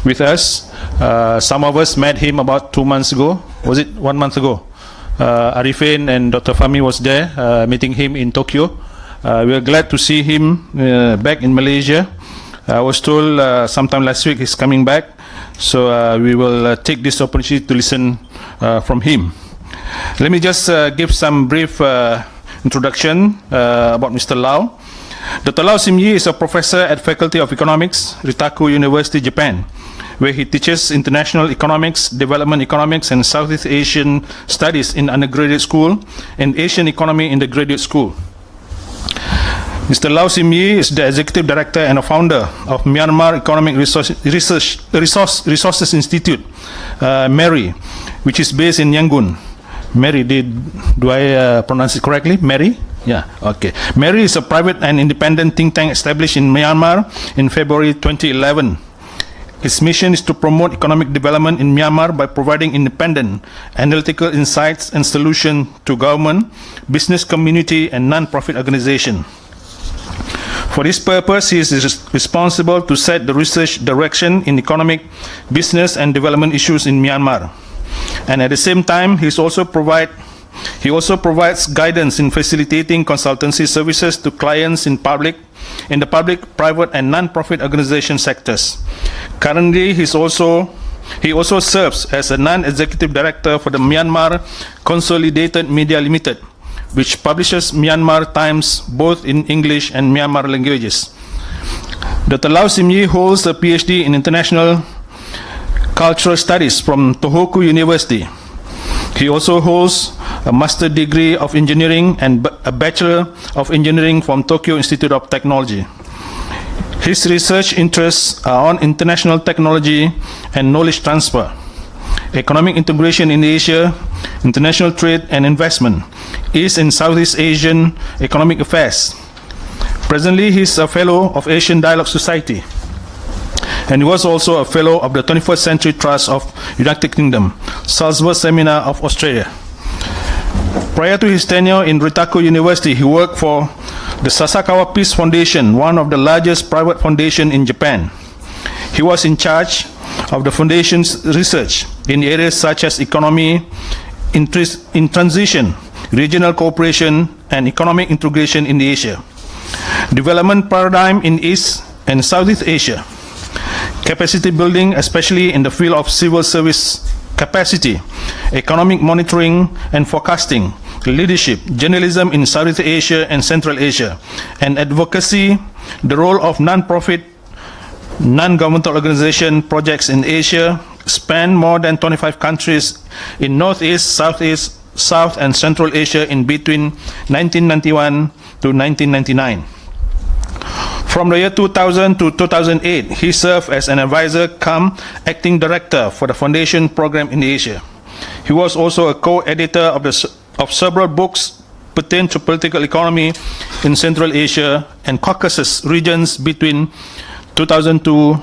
with us. Some of us met him about 2 months ago. Was it 1 month ago? Arifin and Dr. Fahmi was there, meeting him in Tokyo. We are glad to see him back in Malaysia. I was told sometime last week he's coming back, so we will take this opportunity to listen from him. Let me just give some brief introduction about Mr. Lau. Dr. Lau Sim Yee is a professor at Faculty of Economics, Reitaku University, Japan, where he teaches international economics, development economics, and Southeast Asian studies in undergraduate school and Asian economy in the graduate school. Mr. Lau Sim Yee is the executive director and a founder of Myanmar Economic Resources Institute, MERI, which is based in Yangon. MERI, do I pronounce it correctly? MERI? Yeah, okay. MERI is a private and independent think tank established in Myanmar in February 2011. Its mission is to promote economic development in Myanmar by providing independent analytical insights and solutions to government, business community, and non-profit organizations. For this purpose, he is responsible to set the research direction in economic, business, and development issues in Myanmar. And at the same time, he also provides guidance in facilitating consultancy services to clients in the public, private, and non-profit organization sectors. Currently, he also serves as a non-executive director for the Myanmar Consolidated Media Limited, which publishes Myanmar Times both in English and Myanmar languages. Dr. Lau Sim Yee holds a PhD in International Cultural Studies from Tohoku University. He also holds a Master degree of Engineering and a Bachelor of Engineering from Tokyo Institute of Technology. His research interests are on international technology and knowledge transfer, economic integration in Asia, international trade and investment, East and Southeast Asian economic affairs. Presently, he is a fellow of Asian Dialogue Society, and he was also a fellow of the 21st Century Trust of United Kingdom, Salzburg Seminar of Australia. Prior to his tenure in Reitaku University, he worked for the Sasakawa Peace Foundation, one of the largest private foundations in Japan. He was in charge of the foundation's research in areas such as economy in transition, regional cooperation, and economic integration in Asia, development paradigm in East and Southeast Asia, capacity building, especially in the field of civil service capacity, economic monitoring and forecasting, leadership, journalism in Southeast Asia and Central Asia, and advocacy, the role of non-profit, non-governmental organization projects in Asia, span more than 25 countries in Northeast, Southeast, South and Central Asia in between 1991 to 1999. From the year 2000 to 2008, he served as an advisor cum acting director for the foundation program in Asia. He was also a co-editor of several books pertaining to political economy in Central Asia and Caucasus regions between 2002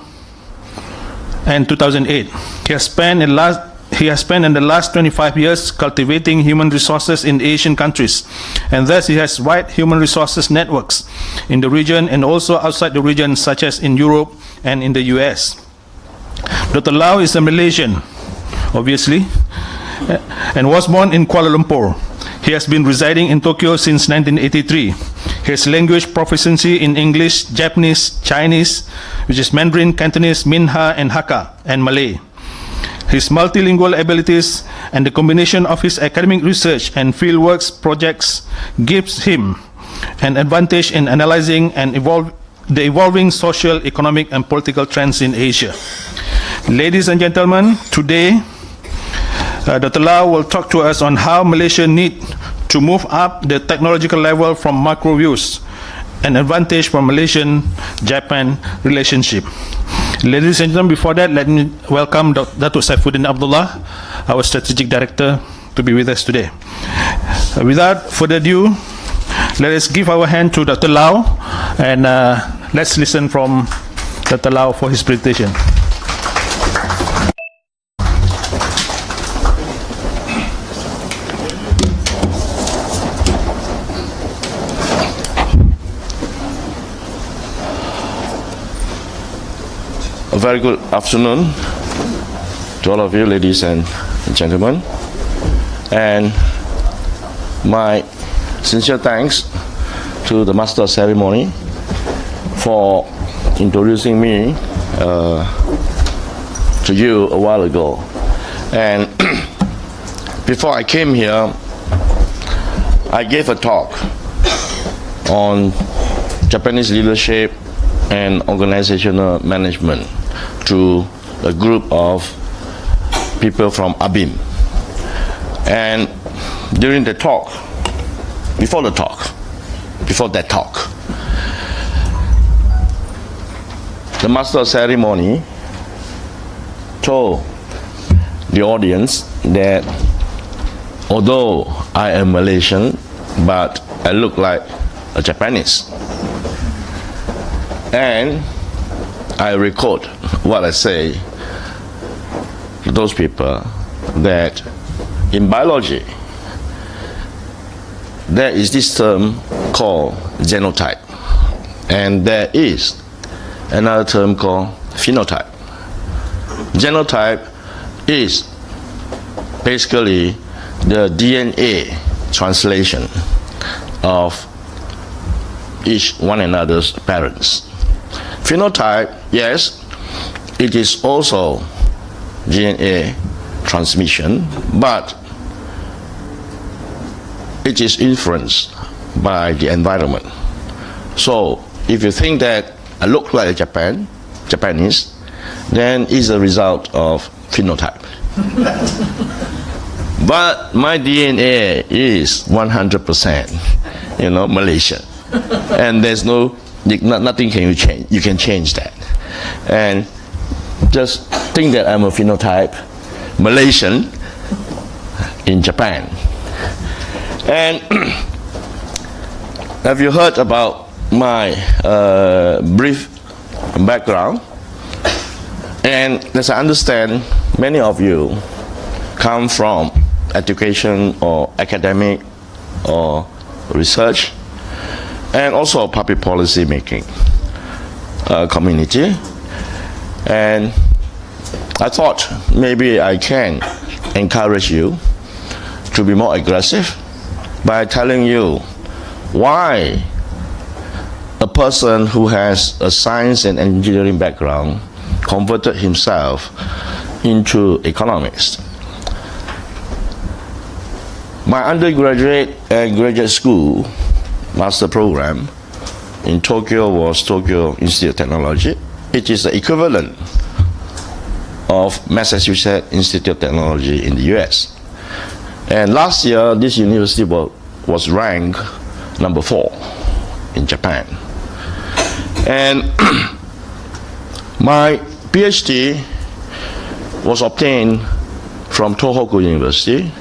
and 2008. He has spent in the last 25 years cultivating human resources in Asian countries, and thus he has wide human resources networks in the region and also outside the region, such as in Europe and in the US. Dr. Lau is a Malaysian, obviously, and was born in Kuala Lumpur. He has been residing in Tokyo since 1983. He has language proficiency in English, Japanese, Chinese, which is Mandarin, Cantonese, Minha, and Hakka, and Malay. His multilingual abilities and the combination of his academic research and fieldwork projects gives him an advantage in analyzing and the evolving social, economic, and political trends in Asia. Ladies and gentlemen, today Dr. Lau will talk to us on how Malaysia needs to move up the technological level from macro views, an advantage for Malaysian-Japan relationship. Ladies and gentlemen, before that, let me welcome Dr. Saifuddin Abdullah, our Strategic Director, to be with us today. Without further ado, let us give our hand to Dr. Lau, and let's listen from Dr. Lau for his presentation. A very good afternoon to all of you, ladies and gentlemen. And my sincere thanks to the Master of Ceremony for introducing me to you a while ago. And before I came here, I gave a talk on Japanese leadership and organizational management to a group of people from ABIM. And during the talk, before that talk, the Master of Ceremony told the audience that although I am Malaysian, but I look like a Japanese. And I record what I say to those people, that in biology there is this term called genotype, and there is another term called phenotype. Genotype is basically the DNA translation of each one another's parents. Phenotype, yes, it is also DNA transmission, but it is influenced by the environment. So if you think that I look like a Japanese, then it's a result of phenotype. But my DNA is 100%, Malaysian, and there's nothing can you change. You can change that, and just think that I'm a phenotype Malaysian in Japan. And have you heard about my brief background? And as I understand, many of you come from education or academic or research, and also public policy making community. And I thought maybe I can encourage you to be more aggressive by telling you why a person who has a science and engineering background converted himself into economist. My undergraduate and graduate school master program in Tokyo was Tokyo Institute of Technology. It is the equivalent of Massachusetts Institute of Technology in the US. And last year, this university was ranked number 4 in Japan. And my PhD was obtained from Tohoku University.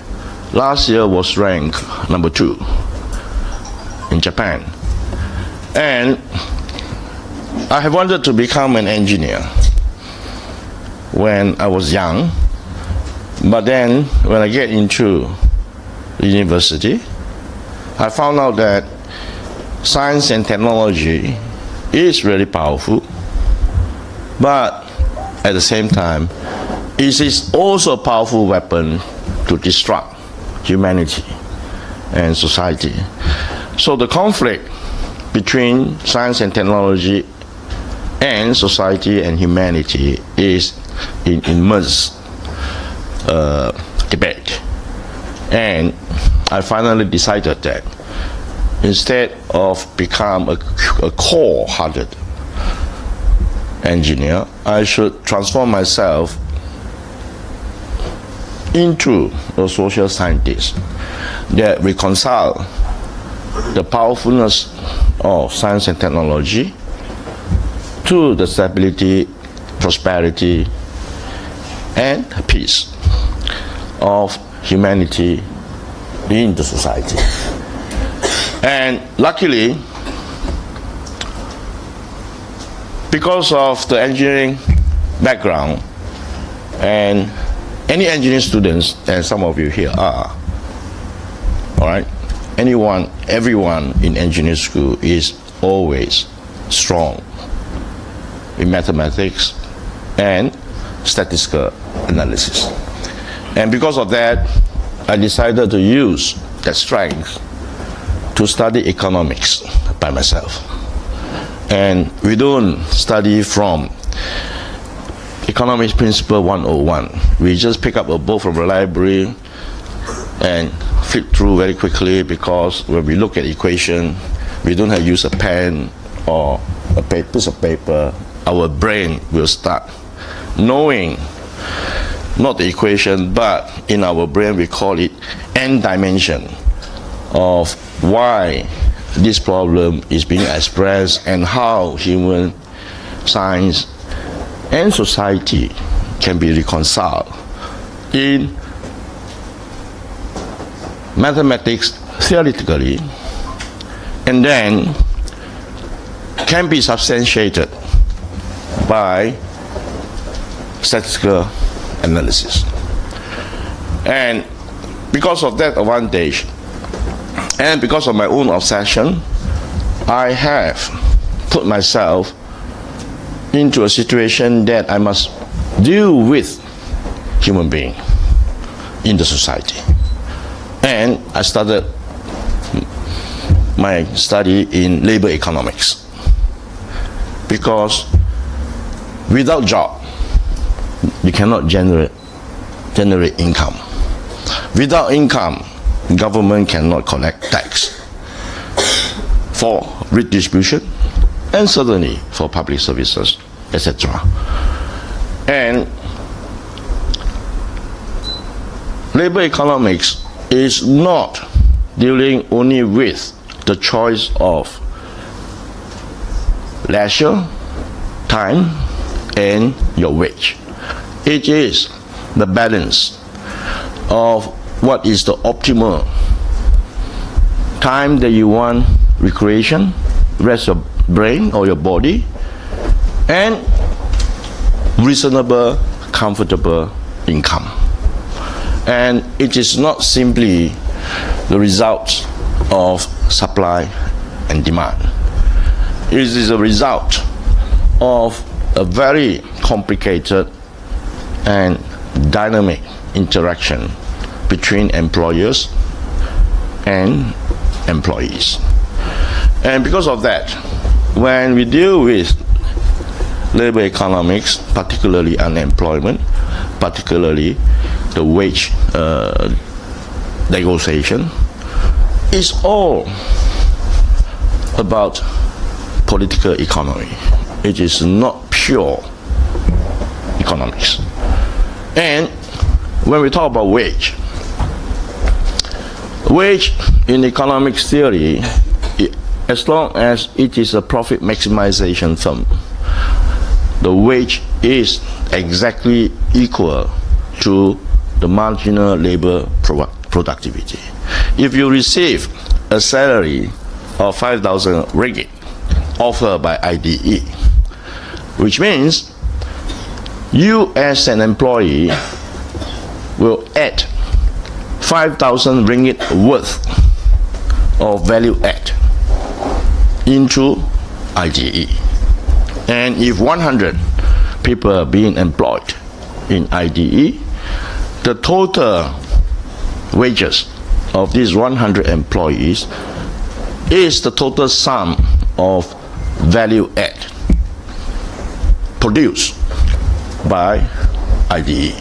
Last year was ranked number 2 in Japan. And I have wanted to become an engineer when I was young, but then when I get into university, I found out that science and technology is really powerful, but at the same time, it is also a powerful weapon to disrupt humanity and society. So the conflict between science and technology and society and humanity is in immense debate. And I finally decided that instead of become a core-hearted engineer, I should transform myself into a social scientist that reconcile the powerfulness of science and technology to the stability, prosperity, and peace of humanity in the society. And luckily, because of the engineering background, and any engineering students, and some of you here are, all right, everyone in engineering school is always strong in mathematics, and statistical analysis. And because of that, I decided to use that strength to study economics by myself. And we don't study from Economics Principle 101. We just pick up a book from the library and flip through very quickly, because when we look at equation, we don't have to use a pen or a piece of paper. Our brain will start knowing, not the equation, but in our brain we call it n dimension of why this problem is being expressed and how human science and society can be reconciled in mathematics theoretically, and then can be substantiated by statistical analysis. And because of that advantage, and because of my own obsession, I have put myself into a situation that I must deal with human beings in the society. And I started my study in labor economics, because without job, you cannot generate income. Without income, government cannot collect tax for redistribution and certainly for public services, etc. And labor economics is not dealing only with the choice of leisure, time, and your wage. It is the balance of what is the optimal time that you want recreation, rest your brain or your body, and reasonable, comfortable income. And it is not simply the result of supply and demand. It is a result of a very complicated and dynamic interaction between employers and employees. And because of that, when we deal with labor economics, particularly unemployment, particularly the wage negotiation, it's all about political economy. It is not pure economics. And when we talk about wage in economics theory, as long as it is a profit maximization firm, the wage is exactly equal to the marginal labor productivity. If you receive a salary of 5,000 ringgit offered by IDE, which means you as an employee will add 5,000 ringgit worth of value add into IDE. And if 100 people are being employed in IDE, the total wages of these 100 employees is the total sum of value add produced by IDE.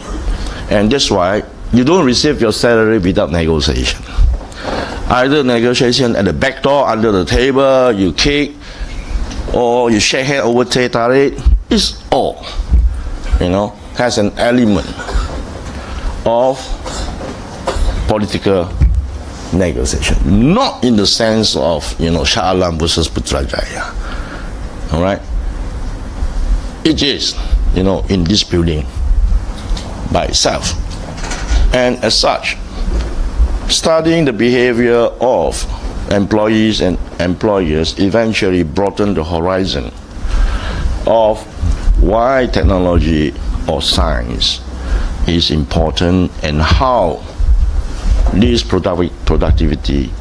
And that's why you don't receive your salary without negotiation. Either negotiation at the back door, under the table, you kick, or you shake hand over teh tarik. It's all, has an element of political negotiation. Not in the sense of, Shah Alam versus Putrajaya. All right? It is, in this building by itself. And as such, studying the behavior of employees and employers eventually broadened the horizon of why technology or science is important and how this productivity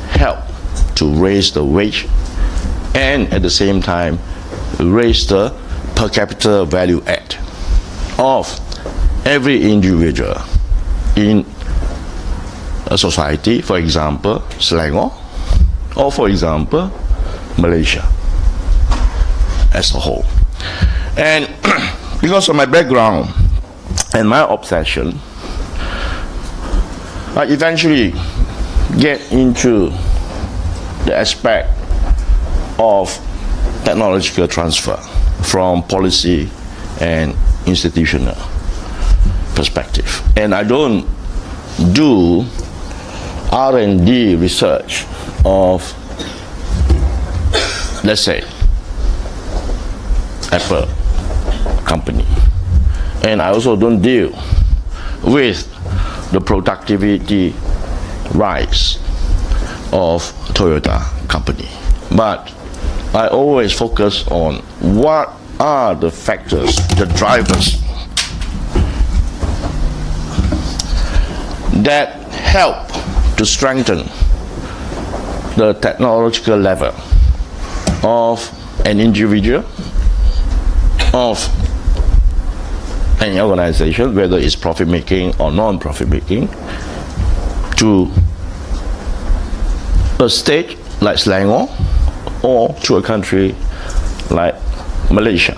help to raise the wage and at the same time raise the per capita value add of every individual in a society, for example, Selangor, or for example, Malaysia as a whole. And because of my background and my obsession, I eventually get into the aspect of technological transfer from policy and institutional perspective. And I don't do R&D research of, let's say, Apple company. And I also don't deal with the productivity rise of Toyota company. But I always focus on what are the factors, the drivers that help to strengthen the technological level of an individual, of an organization, whether it's profit-making or non-profit making, to a state like Selangor or to a country like Malaysia.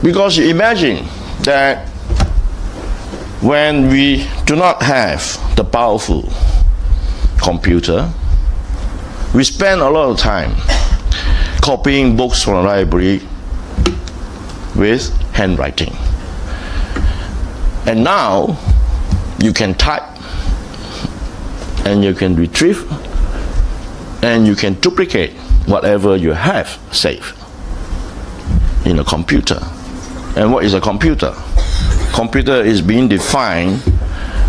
Because you imagine that when we do not have the powerful computer, we spend a lot of time copying books from the library with handwriting. And now you can type and you can retrieve and you can duplicate whatever you have saved in a computer. And what is a computer? Computer is being defined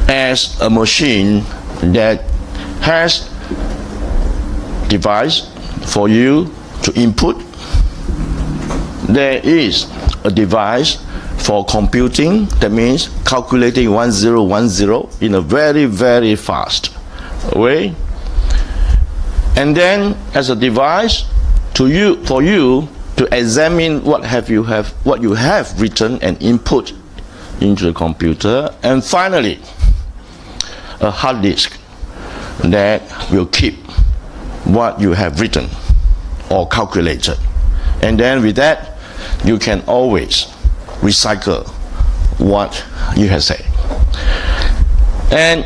as a machine that has device for you to input. There is a device for computing, that means calculating 1010 in a very, very fast way. And then as a device for you to examine what you have written and input into the computer. And finally, a hard disk that will keep what you have written or calculated. And then with that, you can always recycle what you have said. And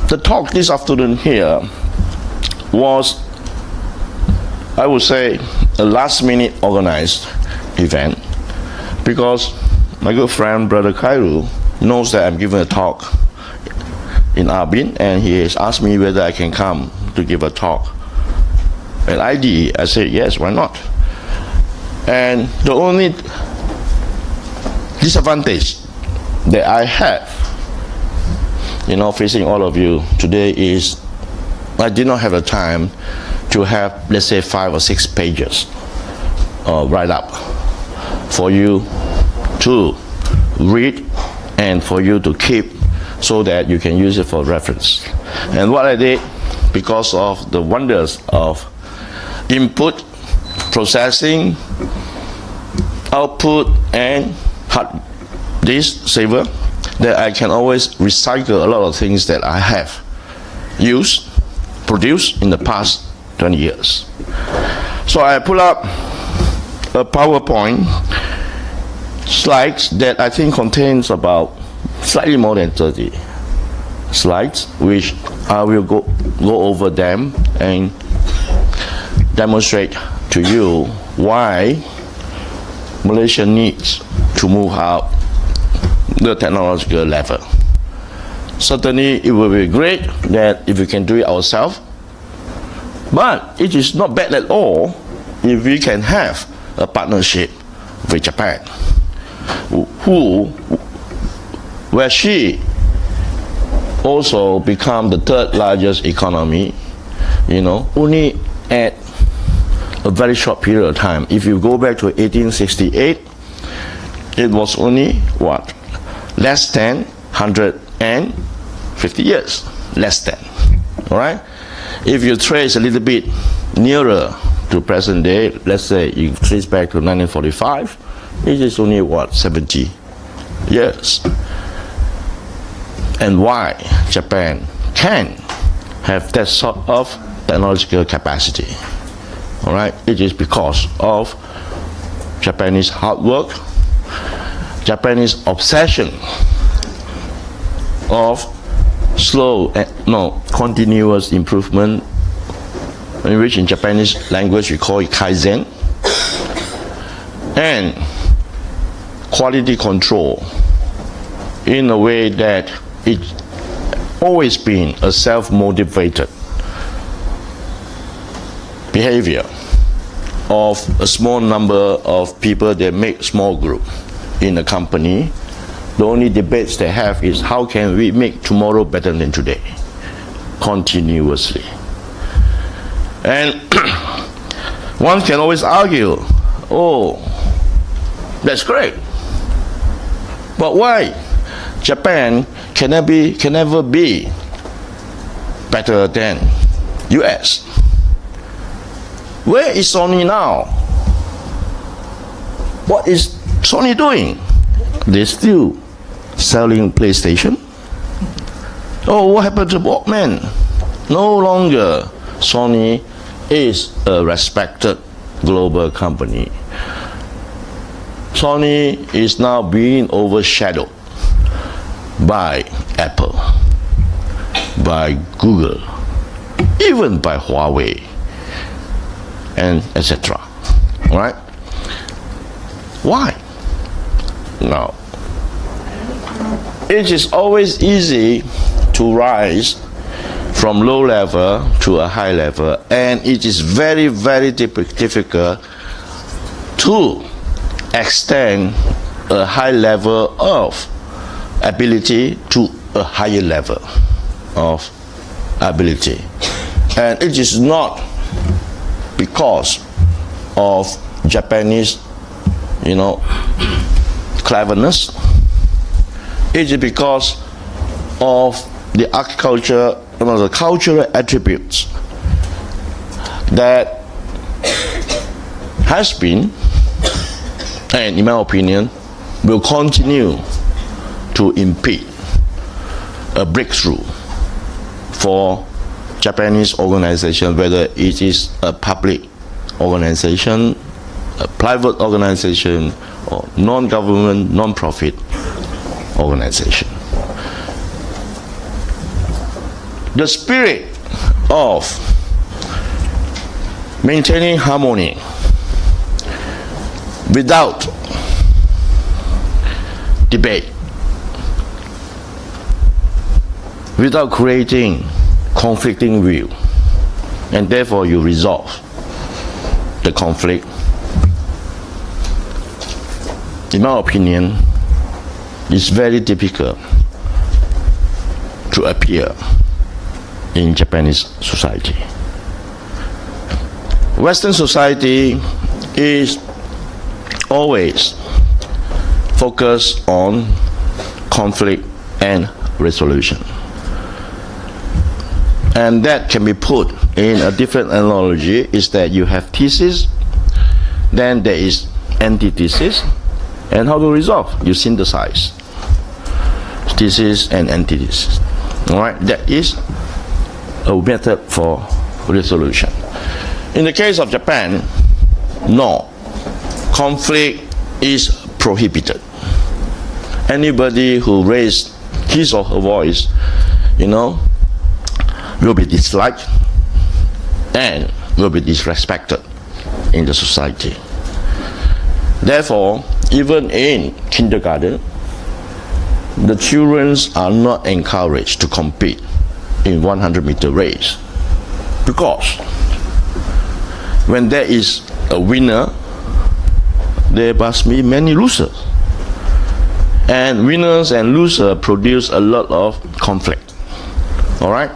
the talk this afternoon here was, I would say, a last-minute organized event, because my good friend, Brother Kairu, knows that I'm giving a talk in Arbin, and he has asked me whether I can come to give a talk at IDE. I said, yes, why not? And the only disadvantage that I have, facing all of you today is I did not have the time to have, let's say, 5 or 6 pages write up for you to read and for you to keep so that you can use it for reference. And what I did, because of the wonders of input, processing, output, and hard disk saver, that I can always recycle a lot of things that I have used, produced in the past 20 years. So I pull up a PowerPoint slides that I think contains about slightly more than 30 slides, which I will go over them and demonstrate to you why Malaysia needs to move up the technological level. Certainly it will be great that if we can do it ourselves, but it is not bad at all if we can have a partnership with Japan, where she also become the 3rd largest economy, only at a very short period of time. If you go back to 1868, it was only less than 150 years, less than. All right. If you trace a little bit nearer to to present day, let's say you trace back to 1945, it is only, 70 years. And why Japan can have that sort of technological capacity? All right, it is because of Japanese hard work, Japanese obsession of continuous improvement, in which in Japanese language we call it kaizen, and quality control in a way that it's always been a self-motivated behavior of a small number of people that make small group in a company. The only debates they have is how can we make tomorrow better than today, continuously. And one can always argue, oh, that's great, but why Japan can never be better than US? Where is Sony now? What is Sony doing? They're still selling PlayStation. Oh, what happened to Walkman? No longer. Sony is a respected global company. Sony is now being overshadowed by Apple, by Google, even by Huawei, and etc. All right? Why? Now, it is always easy to rise from low level to a high level, and it is very, very difficult to extend a high level of ability to a higher level of ability. And it is not because of Japanese, cleverness. It is because of the agriculture, the cultural attributes that has been, and in my opinion, will continue to impede a breakthrough for Japanese organization, whether it is a public organization, a private organization, or non-government, non-profit organization. The spirit of maintaining harmony without debate, without creating conflicting view, and therefore you resolve the conflict, in my opinion, is very difficult to appear in Japanese society. Western society is always focused on conflict and resolution. And that can be put in a different analogy, is that you have thesis, then there is antithesis, and how to resolve? You synthesize thesis and antithesis. All right, that is a method for resolution. In the case of Japan, no, conflict is prohibited. Anybody who raised his or her voice, will be disliked and will be disrespected in the society. Therefore, even in kindergarten, the children are not encouraged to compete in 100-meter race, because when there is a winner, there must be many losers, and winners and losers produce a lot of conflict. All right,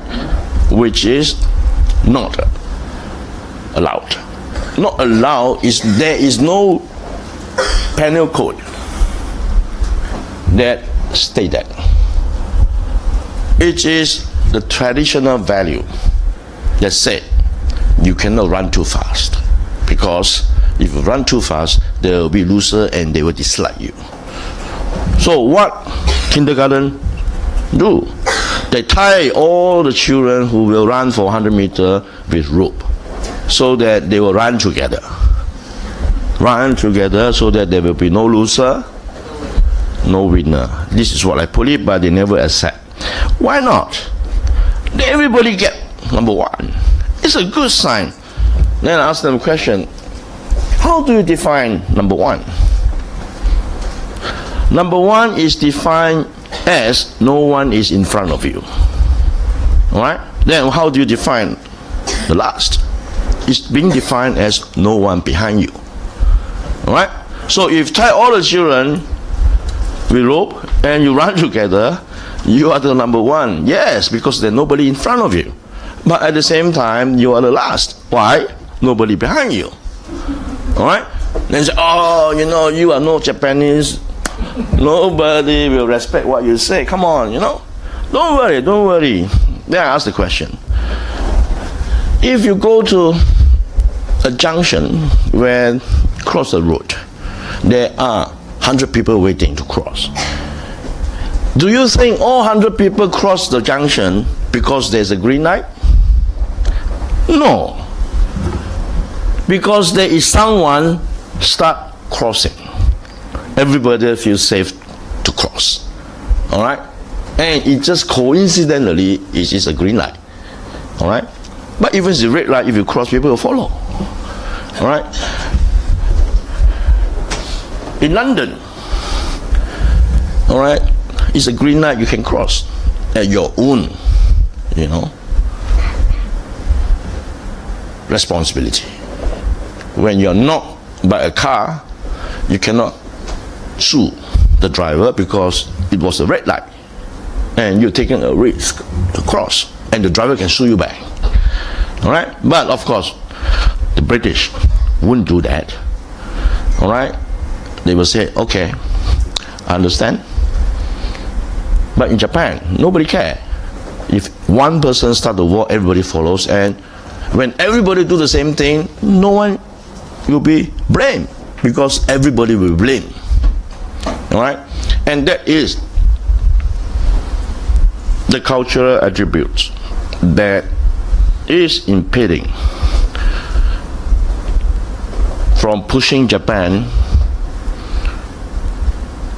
which is not allowed. Not allowed is there is no penal code that state that. It is the traditional value that said you cannot run too fast, because if you run too fast, there will be loser and they will dislike you. So what kindergarten do? They tie all the children who will run for 100 meters with rope, so that they will run together. Run together so that there will be no loser, no winner. This is what I put it, but they never accept. Why not? Everybody get number one. It's a good sign. Then I ask them a question. How do you define number one? Number one is defined as no one is in front of you. Alright? Then how do you define the last? It's being defined as no one behind you. Alright? So if you tie all the children with rope and you run together, you are the number one. Yes, because there's nobody in front of you. But at the same time, you are the last. Why? Nobody behind you. Alright? Then say, oh, you know, you are no Japanese. Nobody will respect what you say. Come on, you know. Don't worry, don't worry. Then I ask the question. If you go to a junction where cross the road, there are 100 people waiting to cross. Do you think all 100 people cross the junction because there's a green light? No. Because there is someone start crossing. Everybody feels safe to cross. Alright? And it just coincidentally is a green light. Alright? But even if it's a red light, if you cross, people will follow. Alright? In London, alright, it's a green light, you can cross at your own, you know, responsibility. When you're knocked by a car, you cannot sue the driver because it was a red light and you're taking a risk to cross, and the driver can sue you back. Alright? But of course, the British wouldn't do that. Alright? They will say, okay, I understand. But in Japan, nobody cares. If one person starts the war, everybody follows, and when everybody do the same thing, no one will be blamed because everybody will blame. Alright? And that is the cultural attributes that is impeding from pushing Japan,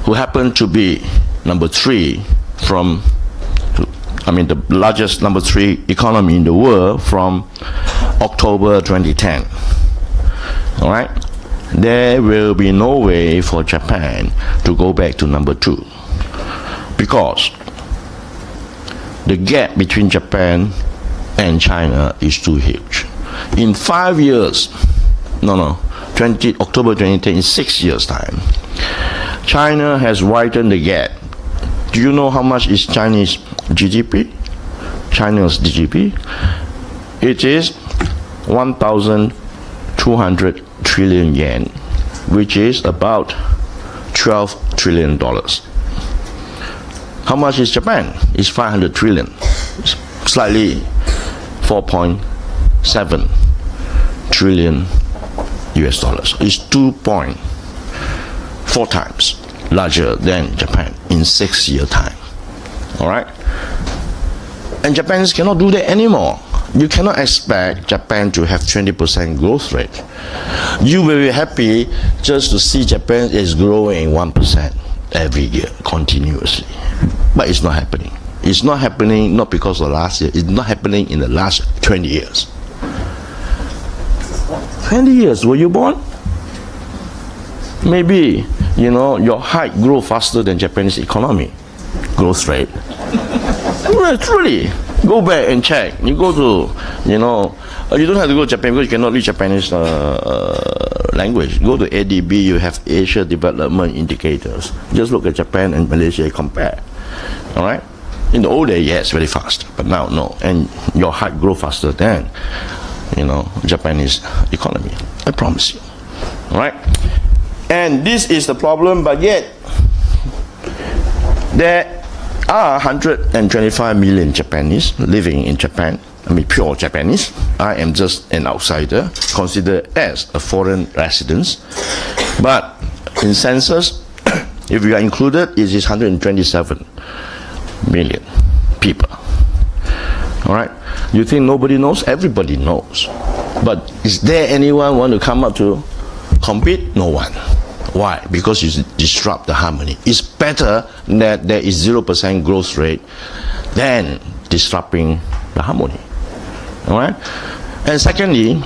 who happen to be number 3 from, the largest number 3 economy in the world from October 2010. Alright? There will be no way for Japan to go back to number 2 because the gap between Japan and China is too huge. In 5 years, October 2010, in 6 years' time, China has widened the gap. Do you know how much is Chinese GDP? China's GDP? It is 1,200 trillion yen, which is about $12 trillion. How much is Japan? It's 500 trillion, slightly 4.7 trillion US dollars. It's 2.4 times larger than Japan in 6 year time. Alright? And Japanese cannot do that anymore. You cannot expect Japan to have 20% growth rate. You will be happy just to see Japan is growing 1% every year continuously. But it's not happening. It's not happening not because of last year. It's not happening in the last 20 years. 20 years, were you born? Maybe, your height grow faster than Japanese economy growth rate. Truly, go back and check. You go to, you don't have to go to Japan because you cannot read Japanese language. Go to ADB, you have Asia Development Indicators. Just look at Japan and Malaysia, compare. Alright? In the old days, yes, very fast, but now no. And your height grow faster than, Japanese economy. I promise you. Alright? And this is the problem, but yet there are 125 million Japanese living in Japan. pure Japanese. I am just an outsider, considered as a foreign resident. But in census, if you are included, it is 127 million people. All right? You think nobody knows? Everybody knows. But is there anyone want to come up to compete? No one. Why? Because you disrupt the harmony. It's better that there is 0% growth rate than disrupting the harmony. All right? And secondly,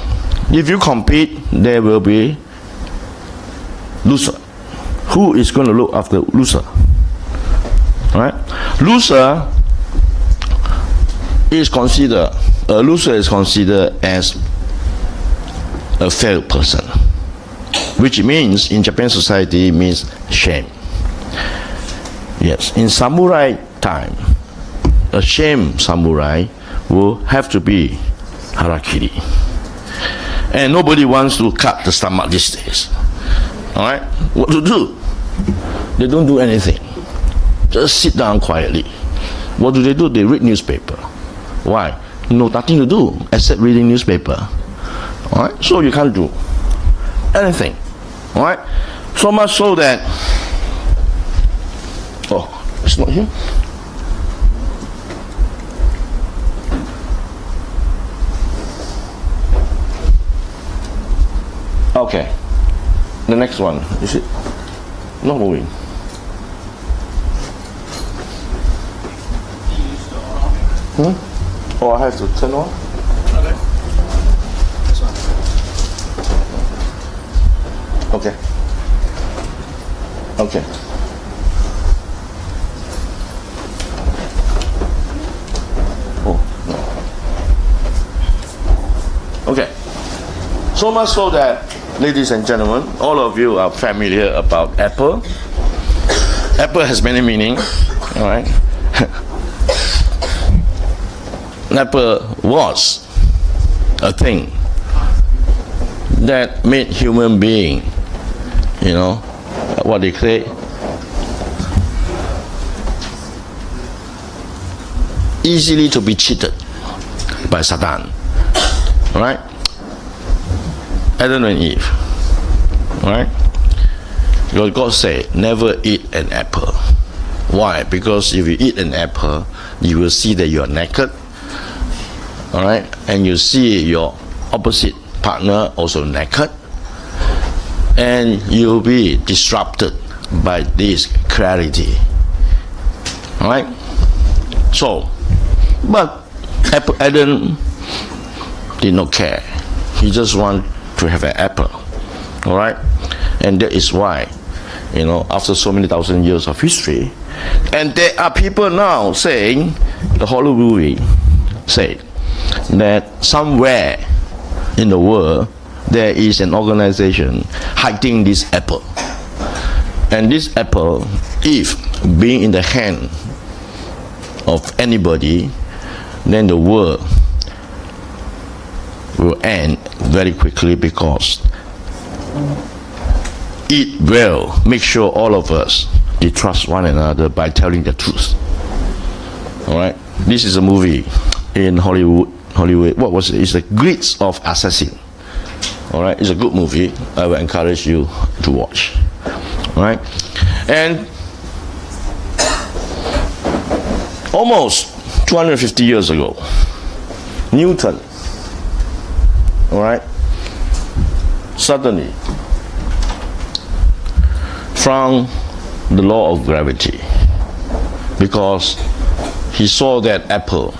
if you compete, there will be loser. Who is going to look after loser? All right? Loser is considered as a failed person, which means in Japan society means shame. Yes, in samurai time, a shame samurai will have to be harakiri, and nobody wants to cut the stomach these days. All right, what to do? They don't do anything. Just sit down quietly. What do? They read newspaper. Why? Nothing to do except reading newspaper. All right, so you can't do anything. All right, so much so that it's not here. Okay, the next one, is it not moving? Oh, I have to turn on? Okay. Okay. Oh, no. Okay. So much so that, ladies and gentlemen, all of you are familiar about apple. Apple has many meanings, all right? Apple was a thing that made human being, what they say, easily to be cheated by Satan. All right? Adam and Eve. All right? Your God said, never eat an apple. Why? Because if you eat an apple, you will see that you are naked. All right? And you see your opposite partner also naked. And you'll be disrupted by this clarity. All right? So, but Adam did not care. He just wanted to have an apple. All right? And that is why, after so many thousand years of history, and there are people now saying, the Hollywood movie said, that somewhere in the world there is an organization hiding this apple. And this apple, if being in the hand of anybody, then the world will end very quickly, because it will make sure all of us they trust one another by telling the truth. All right, this is a movie in Hollywood. What was it? It's the Grids of Assassin. All right, it's a good movie. I will encourage you to watch. All right, and almost 250 years ago, Newton, all right, suddenly found the law of gravity, because he saw that apple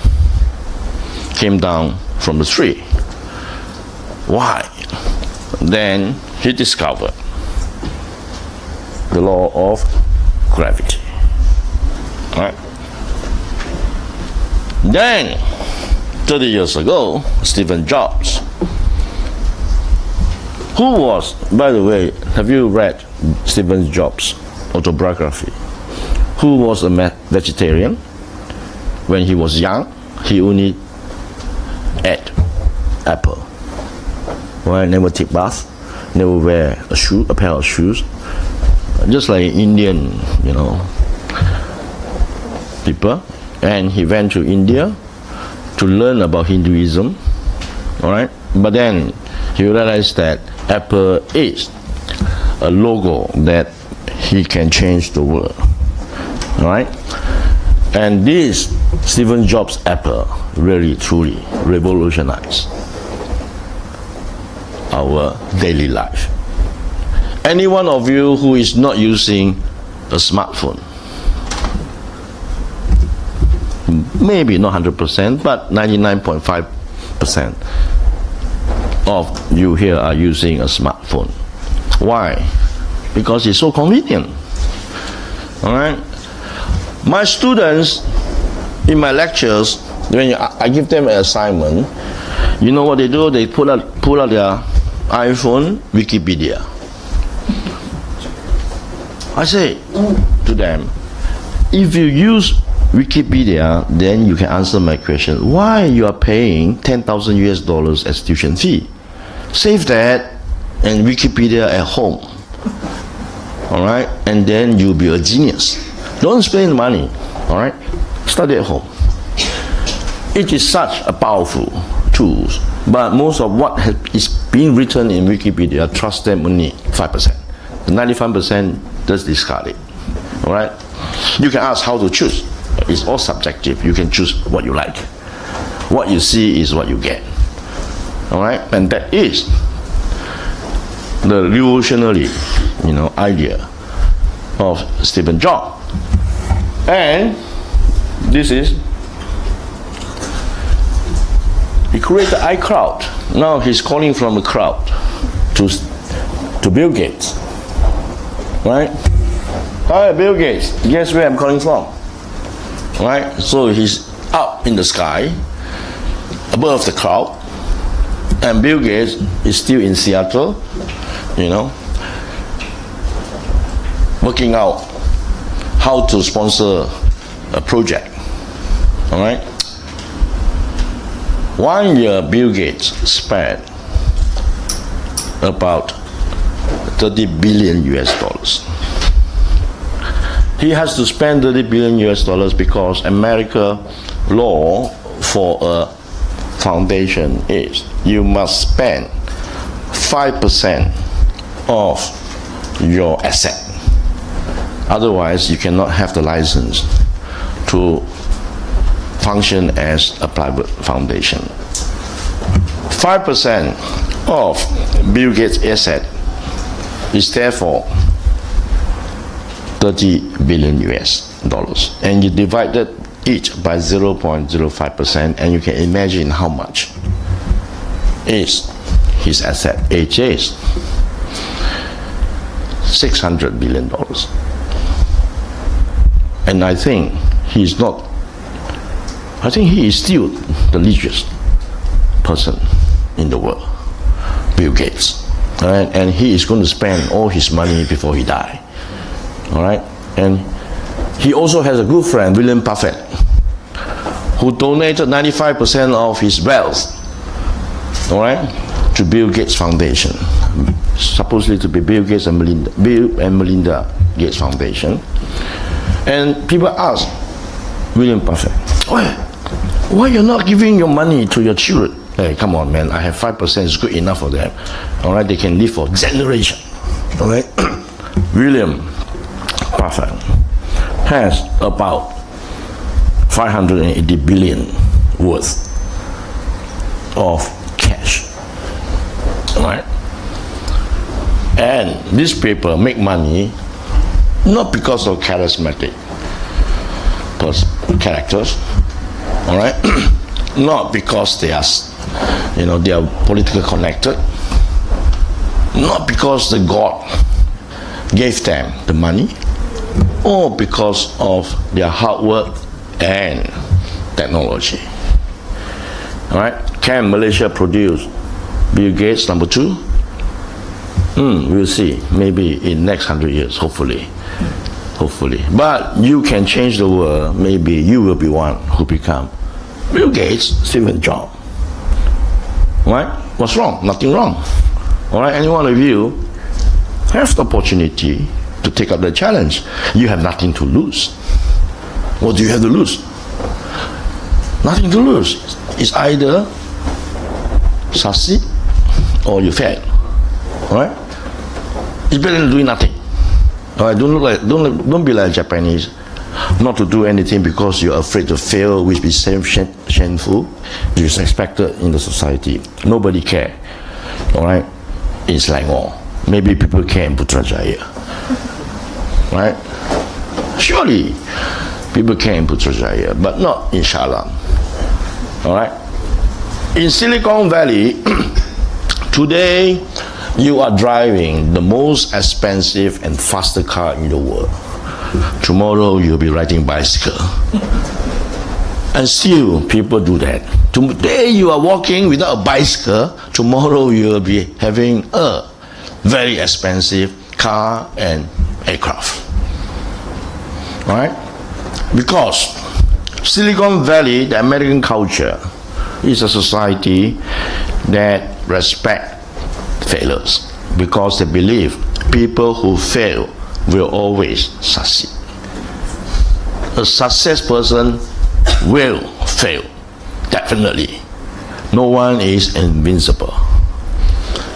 came down from the tree. Why? Then he discovered the law of gravity. All right. Then 30 years ago, Stephen Jobs, who was, by the way, have you read Stephen Jobs' autobiography? Who was a vegetarian? When he was young, he only ate apple. Right? Never take bath, never wear a pair of shoes. Just like Indian, people. And he went to India to learn about Hinduism, all right? But then he realized that Apple is a logo that he can change the world, all right? And this Steve Jobs Apple really truly revolutionized our daily life. Any one of you who is not using a smartphone, maybe not 100%, but 99.5% of you here are using a smartphone. Why? Because it's so convenient. All right? My students in my lectures, when I give them an assignment, you know what they do? They pull out their iPhone, Wikipedia. I say to them, if you use Wikipedia, then you can answer my question. Why you are paying $10,000 as tuition fee? Save that and Wikipedia at home. All right? And then you'll be a genius. Don't spend money. All right? Study at home. It is such a powerful tool, but most of what is being written in Wikipedia, trust them only 5%. The 95% just discard it. All right? You can ask how to choose. It's all subjective. You can choose what you like. What you see is what you get. All right? And that is the revolutionary, idea of Steve Jobs. And this is, he created iCloud. Now he's calling from a crowd to Bill Gates. Right? Hi, Bill Gates. Guess where I'm calling from? Right? So he's up in the sky, above the cloud, and Bill Gates is still in Seattle, working out how to sponsor a project. All right? 1 year, Bill Gates spent about $30 billion US. He has to spend $30 billion US because America law for a foundation is you must spend 5% of your asset. Otherwise, you cannot have the license to function as a private foundation. 5% of Bill Gates' asset is therefore $30 billion US. And you divided each by 0.05%, and you can imagine how much is his asset. It is $600 billion. And I think he is still the richest person in the world, Bill Gates. All right? And he is going to spend all his money before he dies. All right? And he also has a good friend, William Buffett, who donated 95% of his wealth, all right, to Bill Gates Foundation, supposedly to be Bill and Melinda Gates Foundation. And people ask William Buffett, why you're not giving your money to your children? Hey, come on, man, I have 5%, it's good enough for them. All right, they can live for generations. All right, William Buffett has about 580 billion worth of cash. All right, and these people make money not because of charismatic characters, all right, not because they are, they are politically connected, not because the God gave them the money, or because of their hard work and technology. All right, can Malaysia produce Bill Gates number 2? We'll see. Maybe in next 100 years, hopefully. But you can change the world. Maybe you will be one who become Bill Gates, Steve Jobs. Right? What's wrong? Nothing wrong. All right? Any one of you have the opportunity to take up the challenge. You have nothing to lose. What do you have to lose? Nothing to lose. It's either succeed or you fail. All right? It's better than doing nothing. All right? Don't be like Japanese, not to do anything because you're afraid to fail, which is shameful, which is expected in the society. Nobody care. All right? It's like, maybe people care in Putrajaya. Right? Surely people care in Putrajaya, but not in Shalam. All right? In Silicon Valley, today you are driving the most expensive and faster car in the world. Tomorrow you'll be riding bicycle. And still people do that. Today you are walking without a bicycle, tomorrow you'll be having a very expensive car and aircraft. Right? Because Silicon Valley, the American culture, is a society that respect failures because they believe people who fail will always succeed. A success person will fail, definitely. No one is invincible.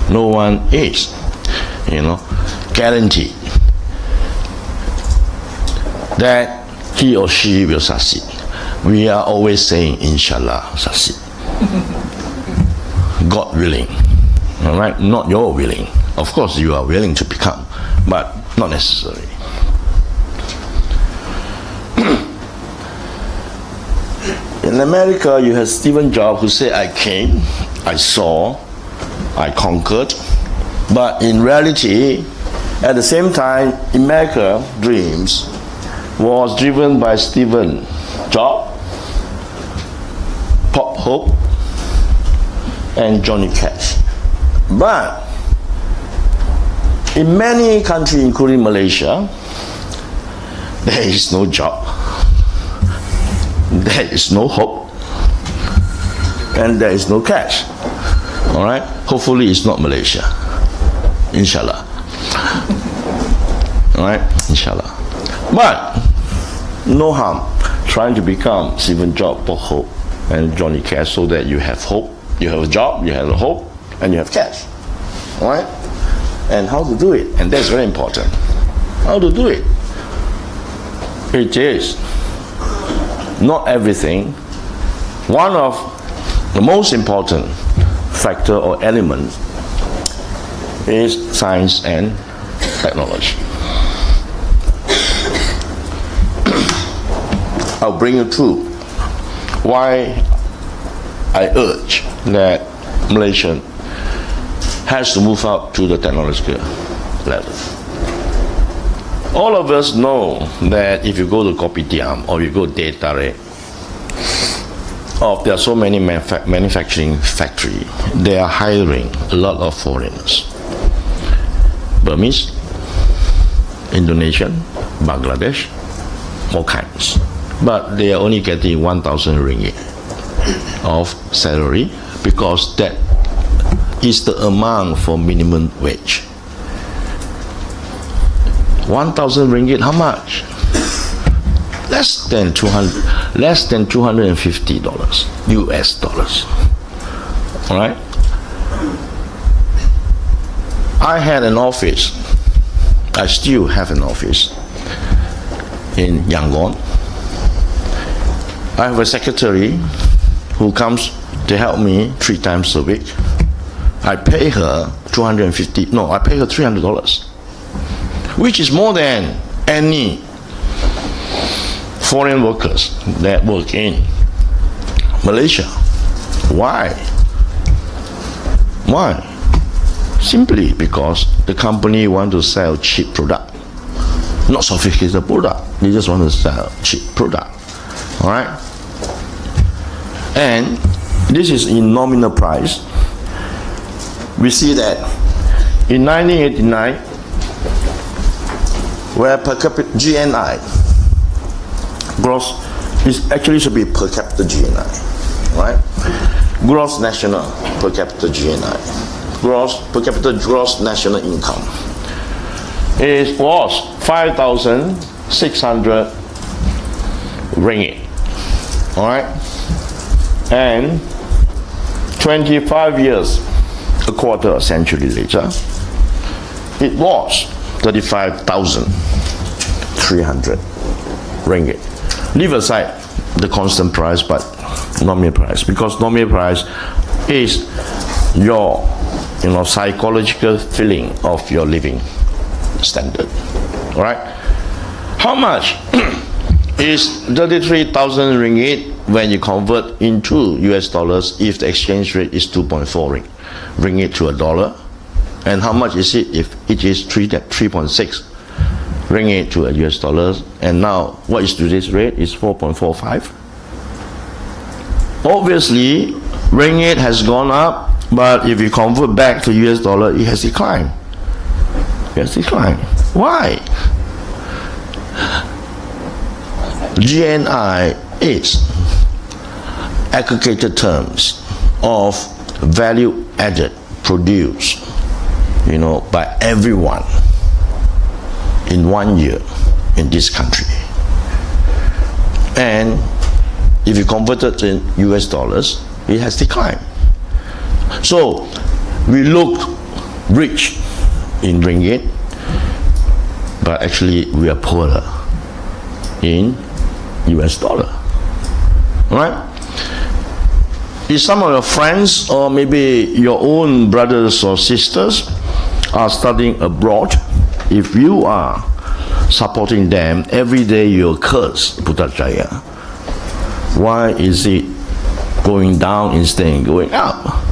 No one is, guaranteed that he or she will succeed. We are always saying, inshallah, succeed. God willing. All right? Not your willing. Of course, you are willing to become, but not necessary. In America, you have Steve Jobs who said, I came, I saw, I conquered. But in reality, at the same time, America dreams was driven by Stephen Jobs, Pop Hope, and Johnny Cash. But in many countries, including Malaysia, there is no job, there is no hope, and there is no cash. All right? Hopefully it's not Malaysia. Inshallah. All right? Inshallah. But no harm trying to become Stephen Jobs, Pop Hope, and Johnny Cash so that you have hope, you have a job, you have a hope, and you have cash. All right? And how to do it. And that's very important. How to do it. It is not everything. One of the most important factor or element is science and technology. I'll bring you through why I urge that Malaysia has to move up to the technological level. All of us know that if you go to Kopitiam or you go to Teh Tarik, there are so many manufacturing factories, they are hiring a lot of foreigners. Burmese, Indonesian, Bangladesh, all kinds. But they are only getting 1,000 ringgit of salary because that is the amount for minimum wage. 1,000 ringgit, how much? Less than $250 US dollars. All right? I had an office. I still have an office in Yangon. I have a secretary who comes to help me 3 times a week. I pay her $300, which is more than any foreign workers that work in Malaysia. Why? Why? Simply because the company want to sell cheap product, not sophisticated product. They just want to sell cheap product. All right? And this is in nominal price. We see that in 1989, where per capita GNI, gross, is actually should be per capita GNI, right? Gross national per capita GNI, per capita gross national income. It was 5,600 ringgit, all right? And 25 years, a quarter a century later, it was 35,300 ringgit. Leave aside the constant price, but nominal price, because nominal price is your psychological feeling of your living standard. All right? How much is 33,000 ringgit when you convert into US dollars if the exchange rate is 2.4 ringgit to a dollar? And how much is it if it is 3.6 ringgit to a US dollars? And now, what is today's rate? Is 4.45. Obviously, ringgit has gone up, but if you convert back to US dollar, it has declined. It has declined. Why? GNI is aggregated terms of value added produced, by everyone in 1 year in this country. And if you convert it in US dollars, it has declined. So we look rich in ringgit, but actually we are poorer in US dollar. Right? If some of your friends or maybe your own brothers or sisters are studying abroad, if you are supporting them, every day you curse Putrajaya. Why is it going down instead of going up?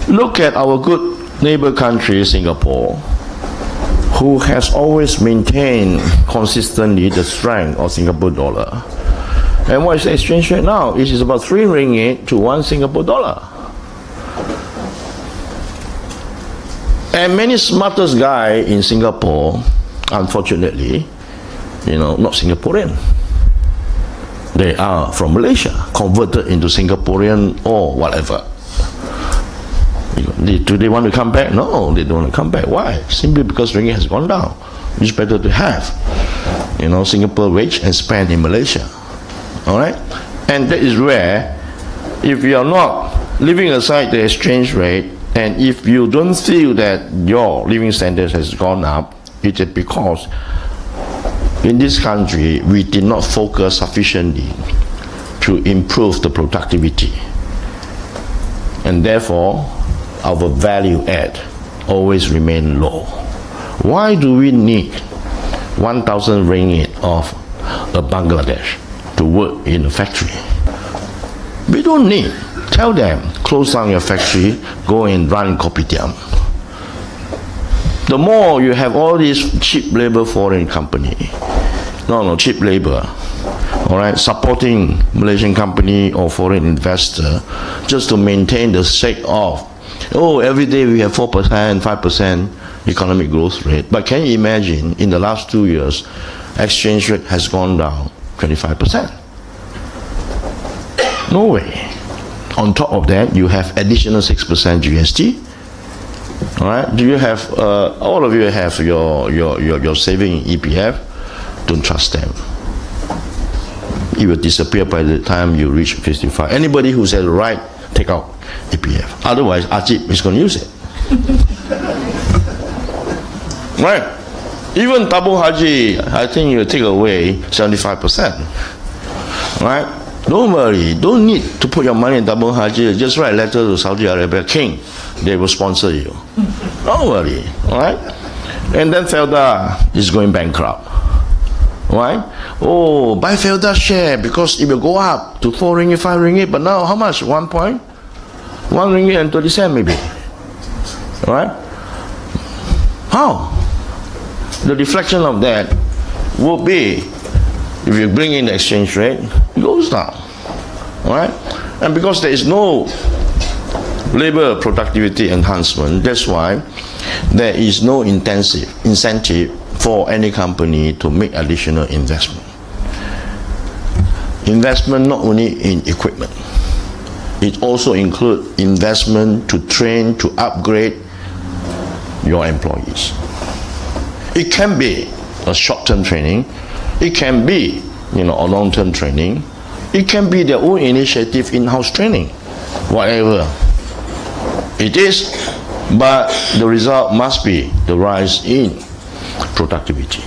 Look at our good neighbor country, Singapore, who has always maintained consistently the strength of Singapore dollar. And what is the exchange rate now? It is about 3 ringgit to 1 Singapore dollar. And many smartest guy in Singapore, unfortunately, not Singaporean. They are from Malaysia, converted into Singaporean or whatever. Do they want to come back? No, they don't want to come back. Why? Simply because ringgit has gone down. It's better to have, Singapore wage and spend in Malaysia. All right? And that is where, if you are not leaving aside the exchange rate, and if you don't feel that your living standards has gone up, it is because in this country we did not focus sufficiently to improve the productivity, and therefore our value add always remain low. Why do we need 1,000 ringgit of a Bangladesh to work in a factory? We don't need. Tell them, close down your factory, go and run kopitiam. The more you have all these cheap labor foreign company, cheap labor, all right, supporting Malaysian company or foreign investor just to maintain the sake of, every day we have 4%, 5% economic growth rate. But can you imagine, in the last 2 years, exchange rate has gone down 25%. No way. On top of that, you have additional 6% GST. All right? Do you have, all of you have your saving in EPF? Don't trust them. It will disappear by the time you reach 55. Anybody who says right, take out EPF. Otherwise, Ajib is going to use it. Right? Even Tabung Haji, I think you take away 75%. Right? Don't worry. Don't need to put your money in Tabung Haji. Just write a letter to Saudi Arabia King. They will sponsor you. Don't worry. Right? And then Felda is going bankrupt. Right? Buy Felda share because it will go up to 4 ringgit, 5 ringgit. But now how much? 1 ringgit and 30 cents maybe. Right? How? The reflection of that will be, if you bring in the exchange rate, it goes down. Alright? And because there is no labor productivity enhancement, that's why there is no incentive for any company to make additional investment. Investment not only in equipment, it also includes investment to train, to upgrade your employees. It can be a short-term training, it can be a long-term training, it can be their own initiative in-house training. whatever it is, but the result must be the rise in productivity.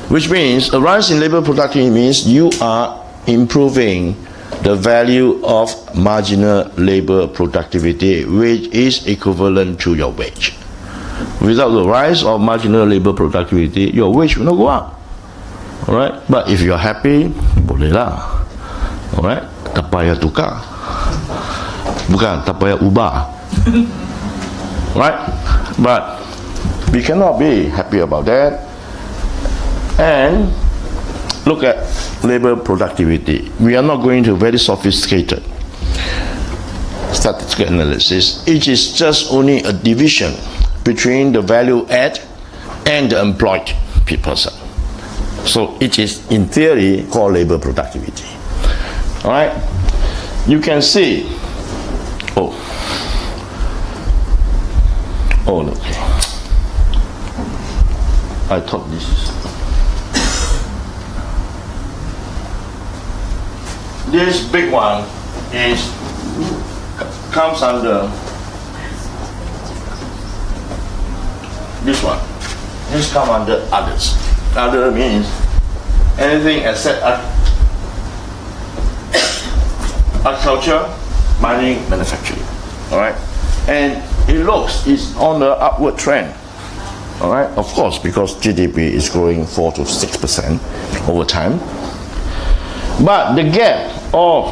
Which means a rise in labor productivity means you are improving the value of marginal labor productivity, which is equivalent to your wage. Without the rise of marginal labor productivity, your wage will not go up. Alright? But if you're happy, boleh lah. Alright? Tak payah tukar. Bukan, tak payah ubah. Right? But we cannot be happy about that. And look at labor productivity. We are not going to very sophisticated statistical analysis. It is just only a division between the value add and the employed person. So it is in theory called labor productivity. Alright? You can see, oh look, I thought this is, this big one comes under this one. This comes under others. Other means anything except agriculture, mining, manufacturing. All right, and it looks it's on the upward trend. All right, of course, because GDP is growing 4 to 6% over time. But the gap of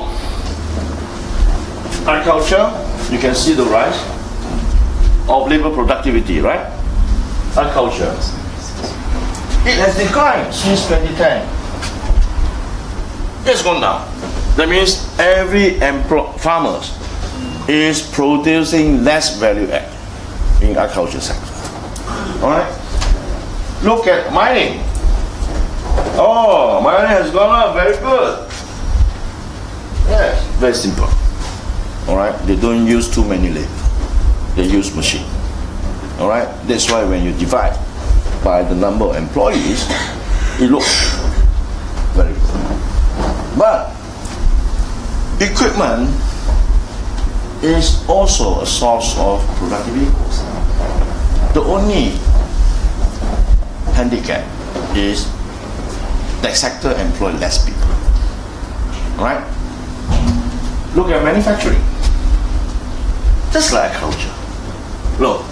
agriculture, you can see the rise of labor productivity, right? Agriculture, it has declined since 2010. It's gone down. That means every farmer is producing less value add in agriculture sector. All right. Look at mining. Oh, mining has gone up very good. Yes, very simple. All right. They don't use too many labor. They use machine. All right. That's why when you divide by the number of employees, it looks very good. But equipment is also a source of productivity. The only handicap is that sector employ less people. Right? Look at manufacturing. Just like culture. Look,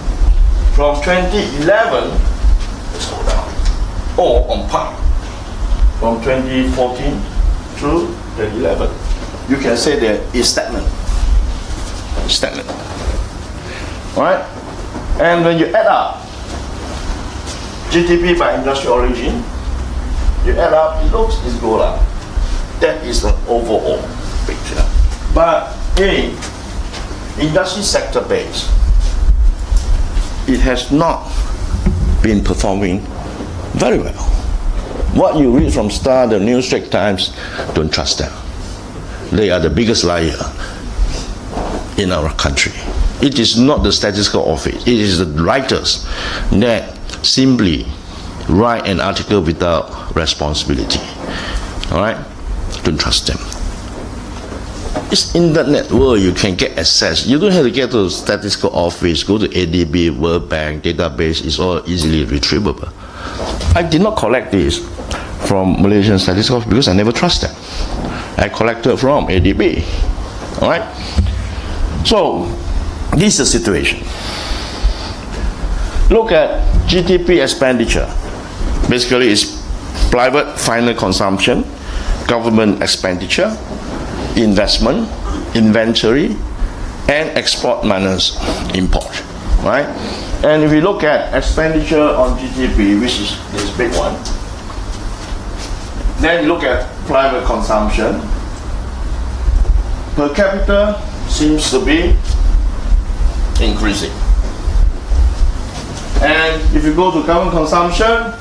from 2011, let's go down. Or on par. From 2014 to 2011. You can say that it's stagnant. Stagnant. Alright? And when you add up GDP by industrial origin, you add up, it looks it's go up. That is the overall picture. But in industry sector base, it has not been performing very well. What you read from Star, the New Straits Times, don't trust them. They are the biggest liar in our country. It is not the statistical office. It is the writers that simply write an article without responsibility. All right? Don't trust them. It's internet world. You can get access. You don't have to get to the statistical office. Go to ADB, World Bank, database. It's all easily retrievable. I did not collect this from Malaysian statistical office because I never trust them. I collected from ADB. All right? So, this is the situation. Look at GDP expenditure. Basically, it's private final consumption, government expenditure, investment, inventory, and export minus import. Right? And if you look at expenditure on GDP, which is this big one, then you look at private consumption. Per capita seems to be increasing. And if you go to government consumption,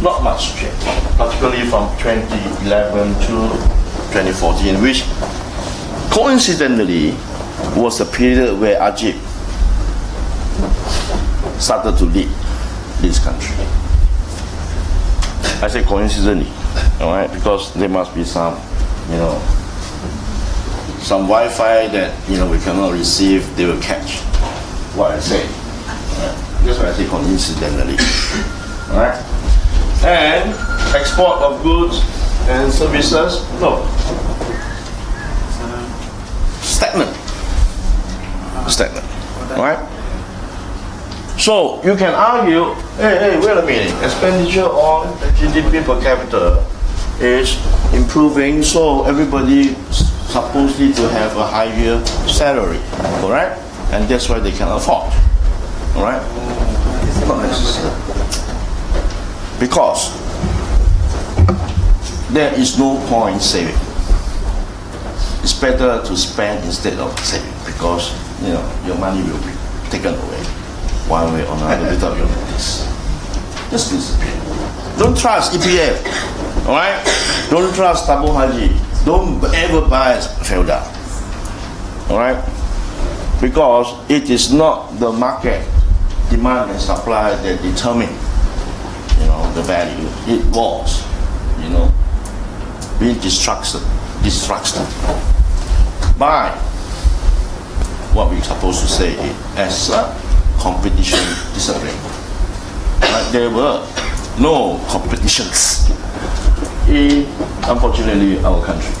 not much change, particularly from 2011 to 2014, which coincidentally was the period where Ajib started to lead this country. I say coincidentally, all right, because there must be some, some Wi-Fi that we cannot receive, they will catch what I say. Right? That's what I say coincidentally. Right? And export of goods and services, no. Stagnant. Right? So you can argue, hey, wait a minute, expenditure on GDP per capita is improving, so everybody supposedly to have a higher salary, correct? And that's why they can afford, all right? Not necessary. Because there is no point saving. It's better to spend instead of saving, because your money will be taken away one way or another without your notice. Just disappear. Don't trust EPF, all right? Don't trust Tabung Haji. Don't ever buy Felda, all right? Because it is not the market demand and supply that determine, the value. It was, being distracted by what we're supposed to say as a competition discipline. Right? There were no competitions in, unfortunately, our country.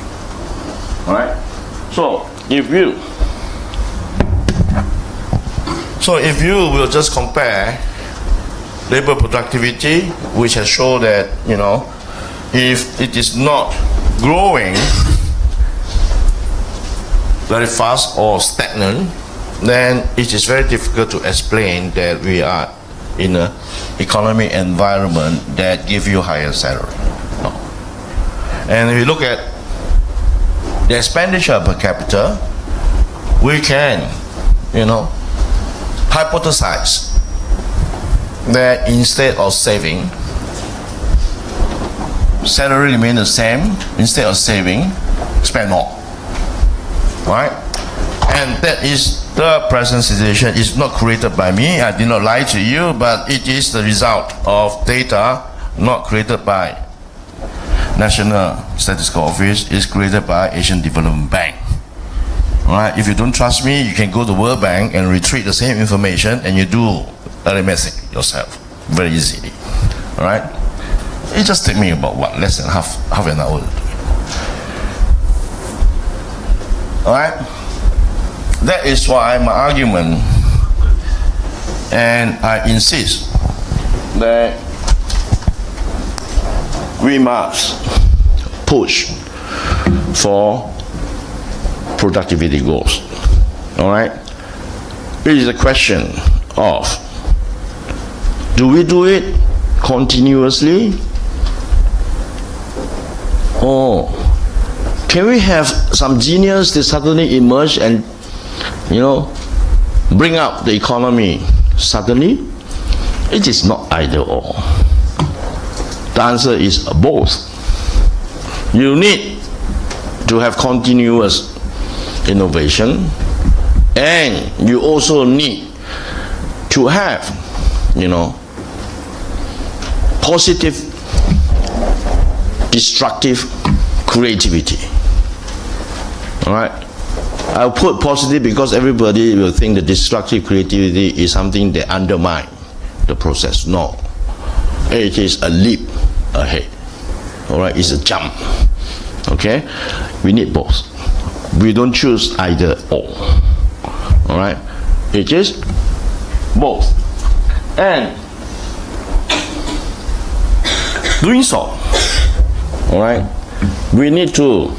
All right. So if you will just compare labor productivity, which has shown that if it is not growing very fast or stagnant, then it is very difficult to explain that we are in an economic environment that gives you higher salary. No. And if you look at the expenditure per capita, we can, hypothesize that instead of saving, salary remain the same. Instead of saving, spend more. Right? And that is the present situation. It's not created by me. I did not lie to you, but it is the result of data not created by National Statistical Office. It's created by Asian Development Bank. All right? If you don't trust me, you can go to World Bank and retrieve the same information, and you do arithmetic yourself very easily. All right? It just took me about less than half an hour to do it. All right? That is why my argument, and I insist that we must push for productivity goals. All right? It is a question of, do we do it continuously, or can we have some genius that suddenly emerge and bring up the economy suddenly? It is not either or. The answer is both. You need to have continuous innovation, and you also need to have, positive, destructive creativity. All right? I'll put positive because everybody will think that destructive creativity is something that undermines the process. No. It is a leap ahead. All right? It's a jump. Okay? We need both. We don't choose either or. All right? It is both. And doing so, all right, we need to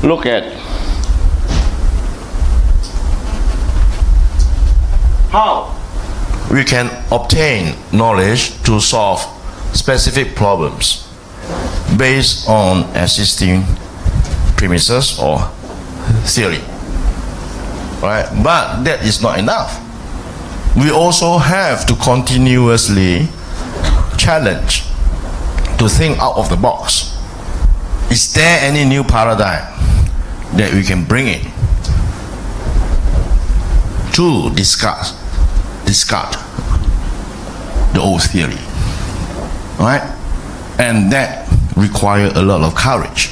look at how we can obtain knowledge to solve specific problems based on existing premises or theory. Right? But that is not enough. We also have to continuously challenge to think out of the box. Is there any new paradigm that we can bring in to discard the old theory? Right? And that requires a lot of courage.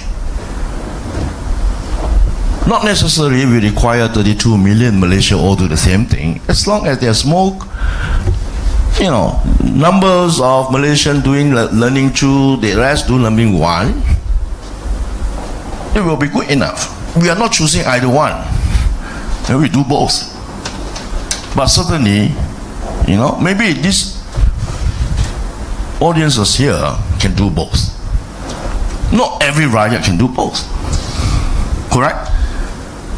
Not necessarily we require 32 million Malaysia all do the same thing. As long as there's more, numbers of Malaysians doing learning 2, the rest do learning 1, it will be good enough. We are not choosing either one. And we do both. But certainly, maybe these audiences here can do both. Not every riot can do both. Correct?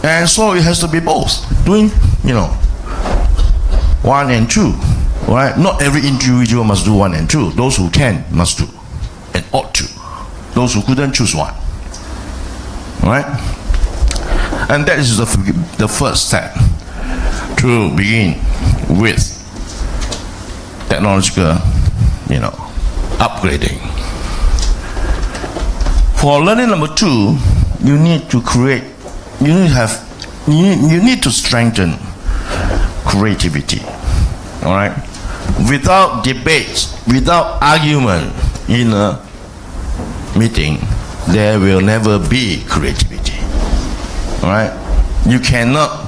And so it has to be both. Doing, 1 and 2. Right? Not every individual must do 1 and 2. Those who can must do and ought to. Those who couldn't choose one. Right? And that is the first step to begin with technological, upgrading. For learning number 2, you need to create, you need to strengthen creativity. All right? Without debates, without argument in a meeting, there will never be creativity. All right? You cannot.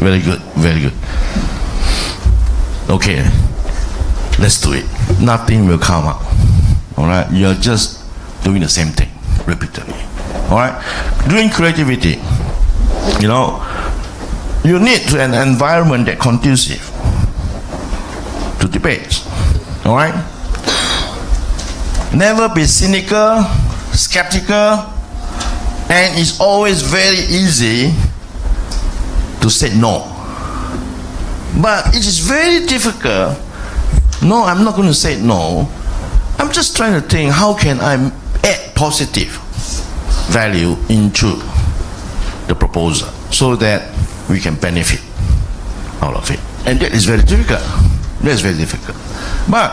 Very good, very good. Okay, let's do it. Nothing will come up. All right? You're just doing the same thing repeatedly. All right? Doing creativity, you need an environment that's conducive to debates. All right? Never be cynical, skeptical, and it's always very easy to say no. But it is very difficult. No, I'm not going to say no. I'm just trying to think, how can I add positive value into the proposal so that we can benefit out of it. And that is very difficult. That's very difficult. But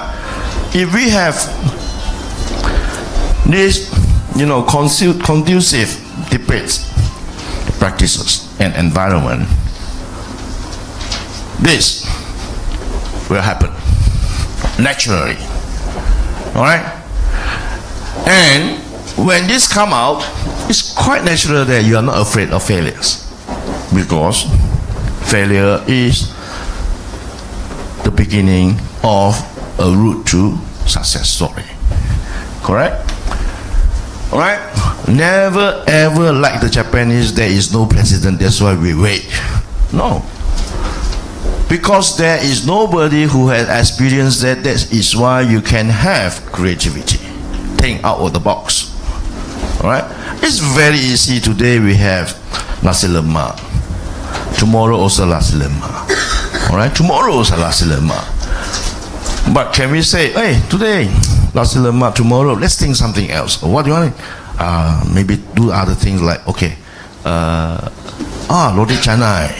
if we have this, conducive debates, practices, and environment, this will happen naturally. All right? And when this come out, it's quite natural that you are not afraid of failures, because failure is the beginning of a route to success story. Correct? All right? Never ever like the Japanese, there is no president, that's why we wait. No. Because there is nobody who has experienced that. That is why you can have creativity. Think out of the box. All right? It's very easy. Today we have nasi lemak. Tomorrow also nasi lemak. All right? Tomorrow also nasi lemak. But can we say, hey, today nasi lemak, tomorrow let's think something else? What do you want? Maybe do other things like, okay, roti canai.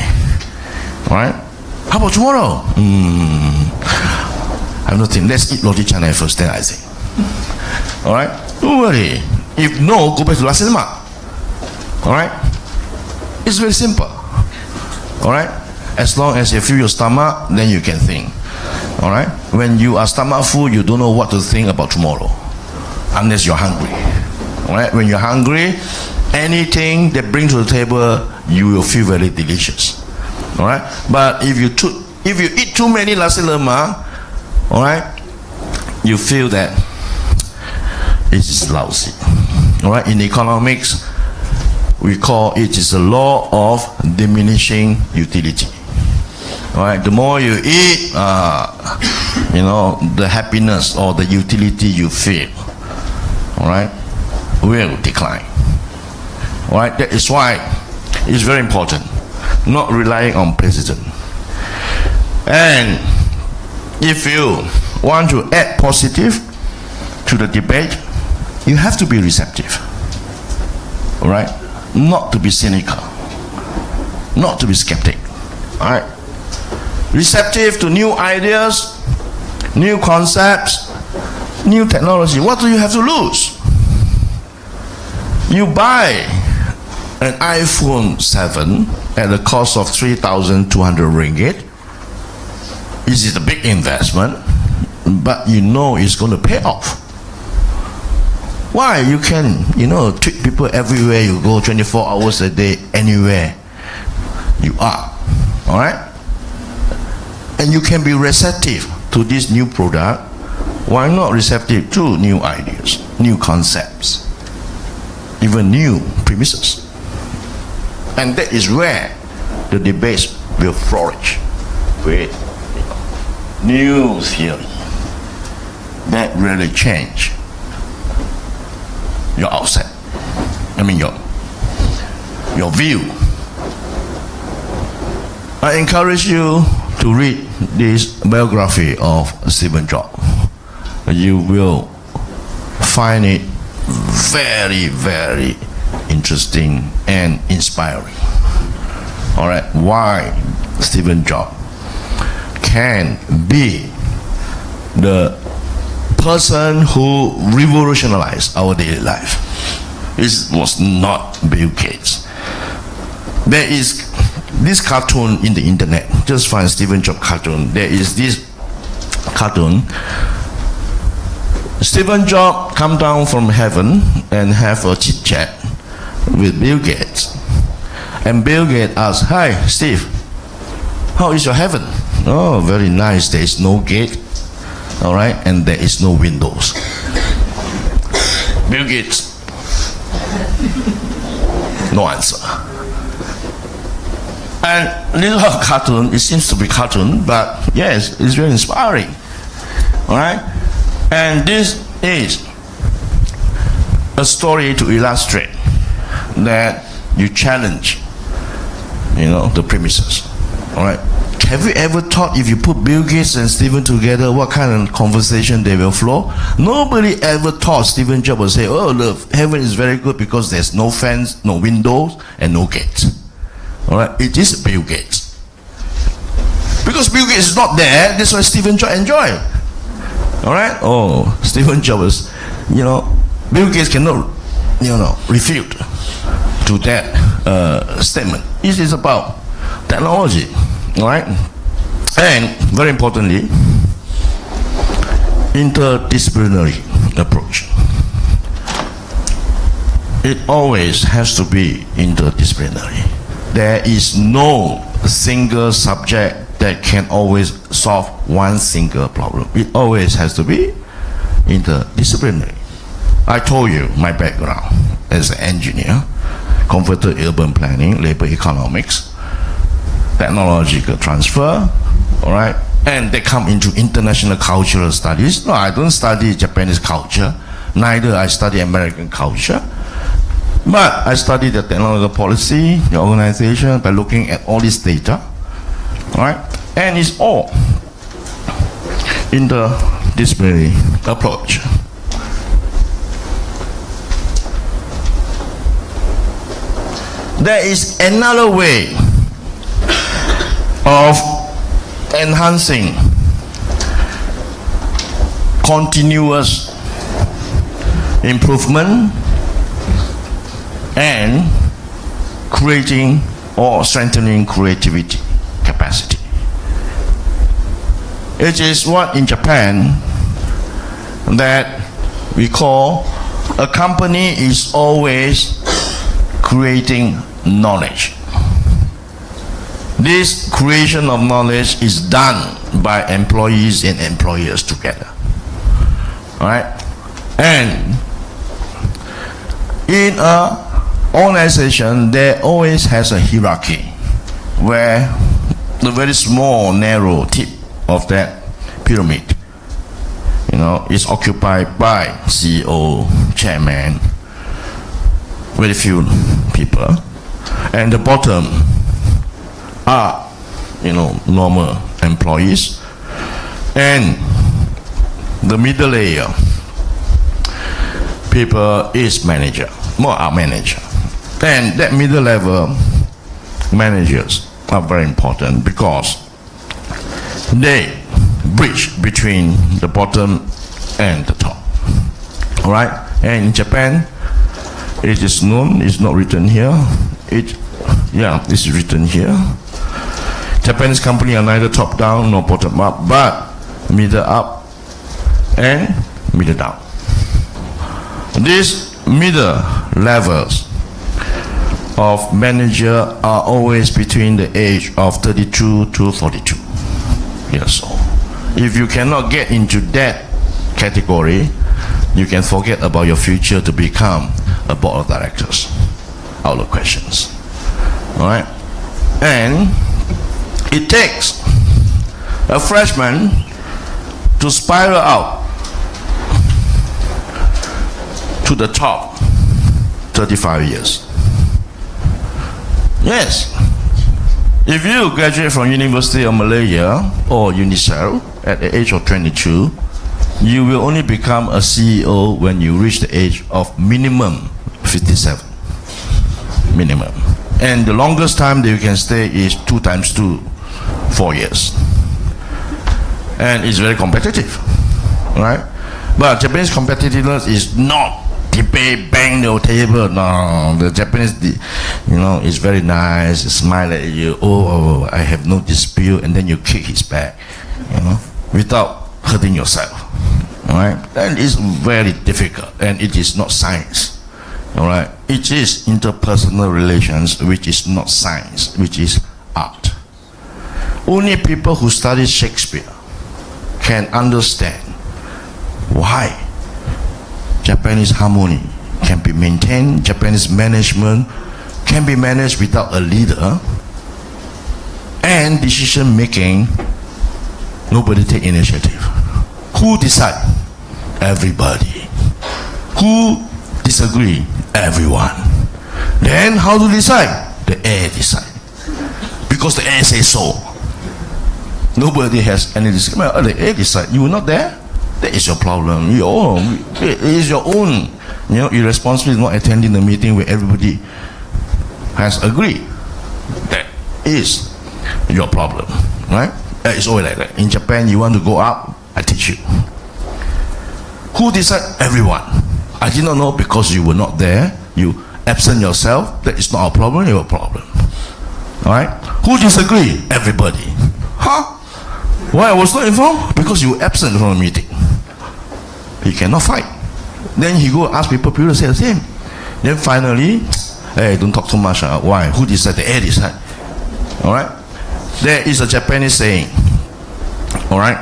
All right? How about tomorrow? I'm not thinking. Let's eat roti canai first, then I think. All right? Don't worry. If no, go back to nasi lemak. All right? It's very simple. All right? As long as you fill your stomach, then you can think. All right? When you are stomach full, you don't know what to think about tomorrow, unless you're hungry. All right? When you're hungry, anything that brings to the table, you will feel very delicious. All right? But if you eat too many nasi lemak, all right, you feel that it is lousy. All right? In economics, we call it is the law of diminishing utility. All right? The more you eat, the happiness or the utility you feel, all right, will decline. All right? That is why it's very important not relying on president. And if you want to add positive to the debate, you have to be receptive. All right? Not to be cynical, not to be skeptic. All right? Receptive to new ideas, new concepts, new technology. What do you have to lose? You buy an iPhone 7 at the cost of 3,200 ringgit. This is a big investment, but you know it's going to pay off. Why? You can, treat people everywhere you go, 24 hours a day, anywhere you are. All right? And you can be receptive to this new product. Why not receptive to new ideas, new concepts, even new premises? And that is where the debates will flourish with new theory that really change your outset. Your view. I encourage you to read this biography of Stephen Jobs. You will find it very, very interesting and inspiring. All right, why Stephen Jobs can be the person who revolutionized our daily life. It was not Bill Gates. There is this cartoon in the internet. Just find Stephen Jobs cartoon. There is this cartoon. Stephen Jobs come down from heaven and have a chit chat with Bill Gates. And Bill Gates asks, "Hi, Steve, how is your heaven?" "Oh, very nice. There is no gate, all right, and there is no windows." Bill Gates, no answer. And little cartoon, it seems to be cartoon, but yes, it's very inspiring, all right. And this is a story to illustrate that you challenge, the premises. All right. Have you ever thought if you put Bill Gates and Stephen together, what kind of conversation they will flow? Nobody ever thought Stephen Jobs would say, "Oh, the heaven is very good because there's no fence, no windows, and no gates." All right. It is Bill Gates. Because Bill Gates is not there, that's why Stephen Jobs enjoy. All right. Oh, Stephen Jobs, Bill Gates cannot, refute to that statement. It is about technology. All right. And very importantly, interdisciplinary approach. It always has to be interdisciplinary. There is no single subject that can always solve one single problem. It always has to be interdisciplinary. I told you my background as an engineer, converted urban planning, labor economics, technological transfer, all right? And they come into international cultural studies. No, I don't study Japanese culture, neither I study American culture. But I study the technological policy, the organization, by looking at all this data, all right? And it's all in the disciplinary approach. There is another way of enhancing continuous improvement and creating or strengthening creativity capacity. It is what in Japan that we call a company is always creating knowledge. This creation of knowledge is done by employees and employers together. All right? And in an organization, there always has a hierarchy where the very small, narrow tip of that pyramid, is occupied by CEO, chairman, very few people, and the bottom are, normal employees, and the middle layer people is manager, more are manager, and that middle level managers are very important because they bridge between the bottom and the top. All right, and in Japan, it is known. It's not written here. This is written here. Japanese company are neither top down nor bottom up, but middle up and middle down. These middle levels of manager are always between the age of 32 to 42 years old. If you cannot get into that category, you can forget about your future to become a board of directors. Out of questions. All right? And it takes a freshman to spiral out to the top 35 years. Yes. If you graduate from University of Malaysia or UNICEF at the age of 22, you will only become a CEO when you reach the age of minimum 57. Minimum. And the longest time that you can stay is 2 times 2, 4 years. And it's very competitive, right? But Japanese competitiveness is not debate, bang the table. No, the Japanese, is very nice, smile at you. Oh, I have no dispute, and then you kick his back, without hurting yourself. All right, and it's very difficult, and it is not science. All right, it is interpersonal relations, which is not science, which is art. Only people who study Shakespeare can understand why Japanese harmony can be maintained, Japanese management can be managed without a leader, and decision making, nobody take initiative. Who decide? Everybody. Who disagree? Everyone. Then how to decide? The air decide. Because the air says so. Nobody has any disagreement. The air decide. You were not there? That is your problem. It is your own. Irresponsibility not attending the meeting where everybody has agreed. That is your problem, right? It's always like that. In Japan, you want to go up, I teach you. Who decide? Everyone. I did not know because you were not there. You absent yourself. That is not a problem. Your problem. All right. Who disagree? Everybody. Huh? Why I was not informed? Because you were absent from the meeting. He cannot fight. Then he go ask people. People say the same. Then finally, hey, don't talk too much. Why? Who decide? The air decide. All right. There is a Japanese saying. All right.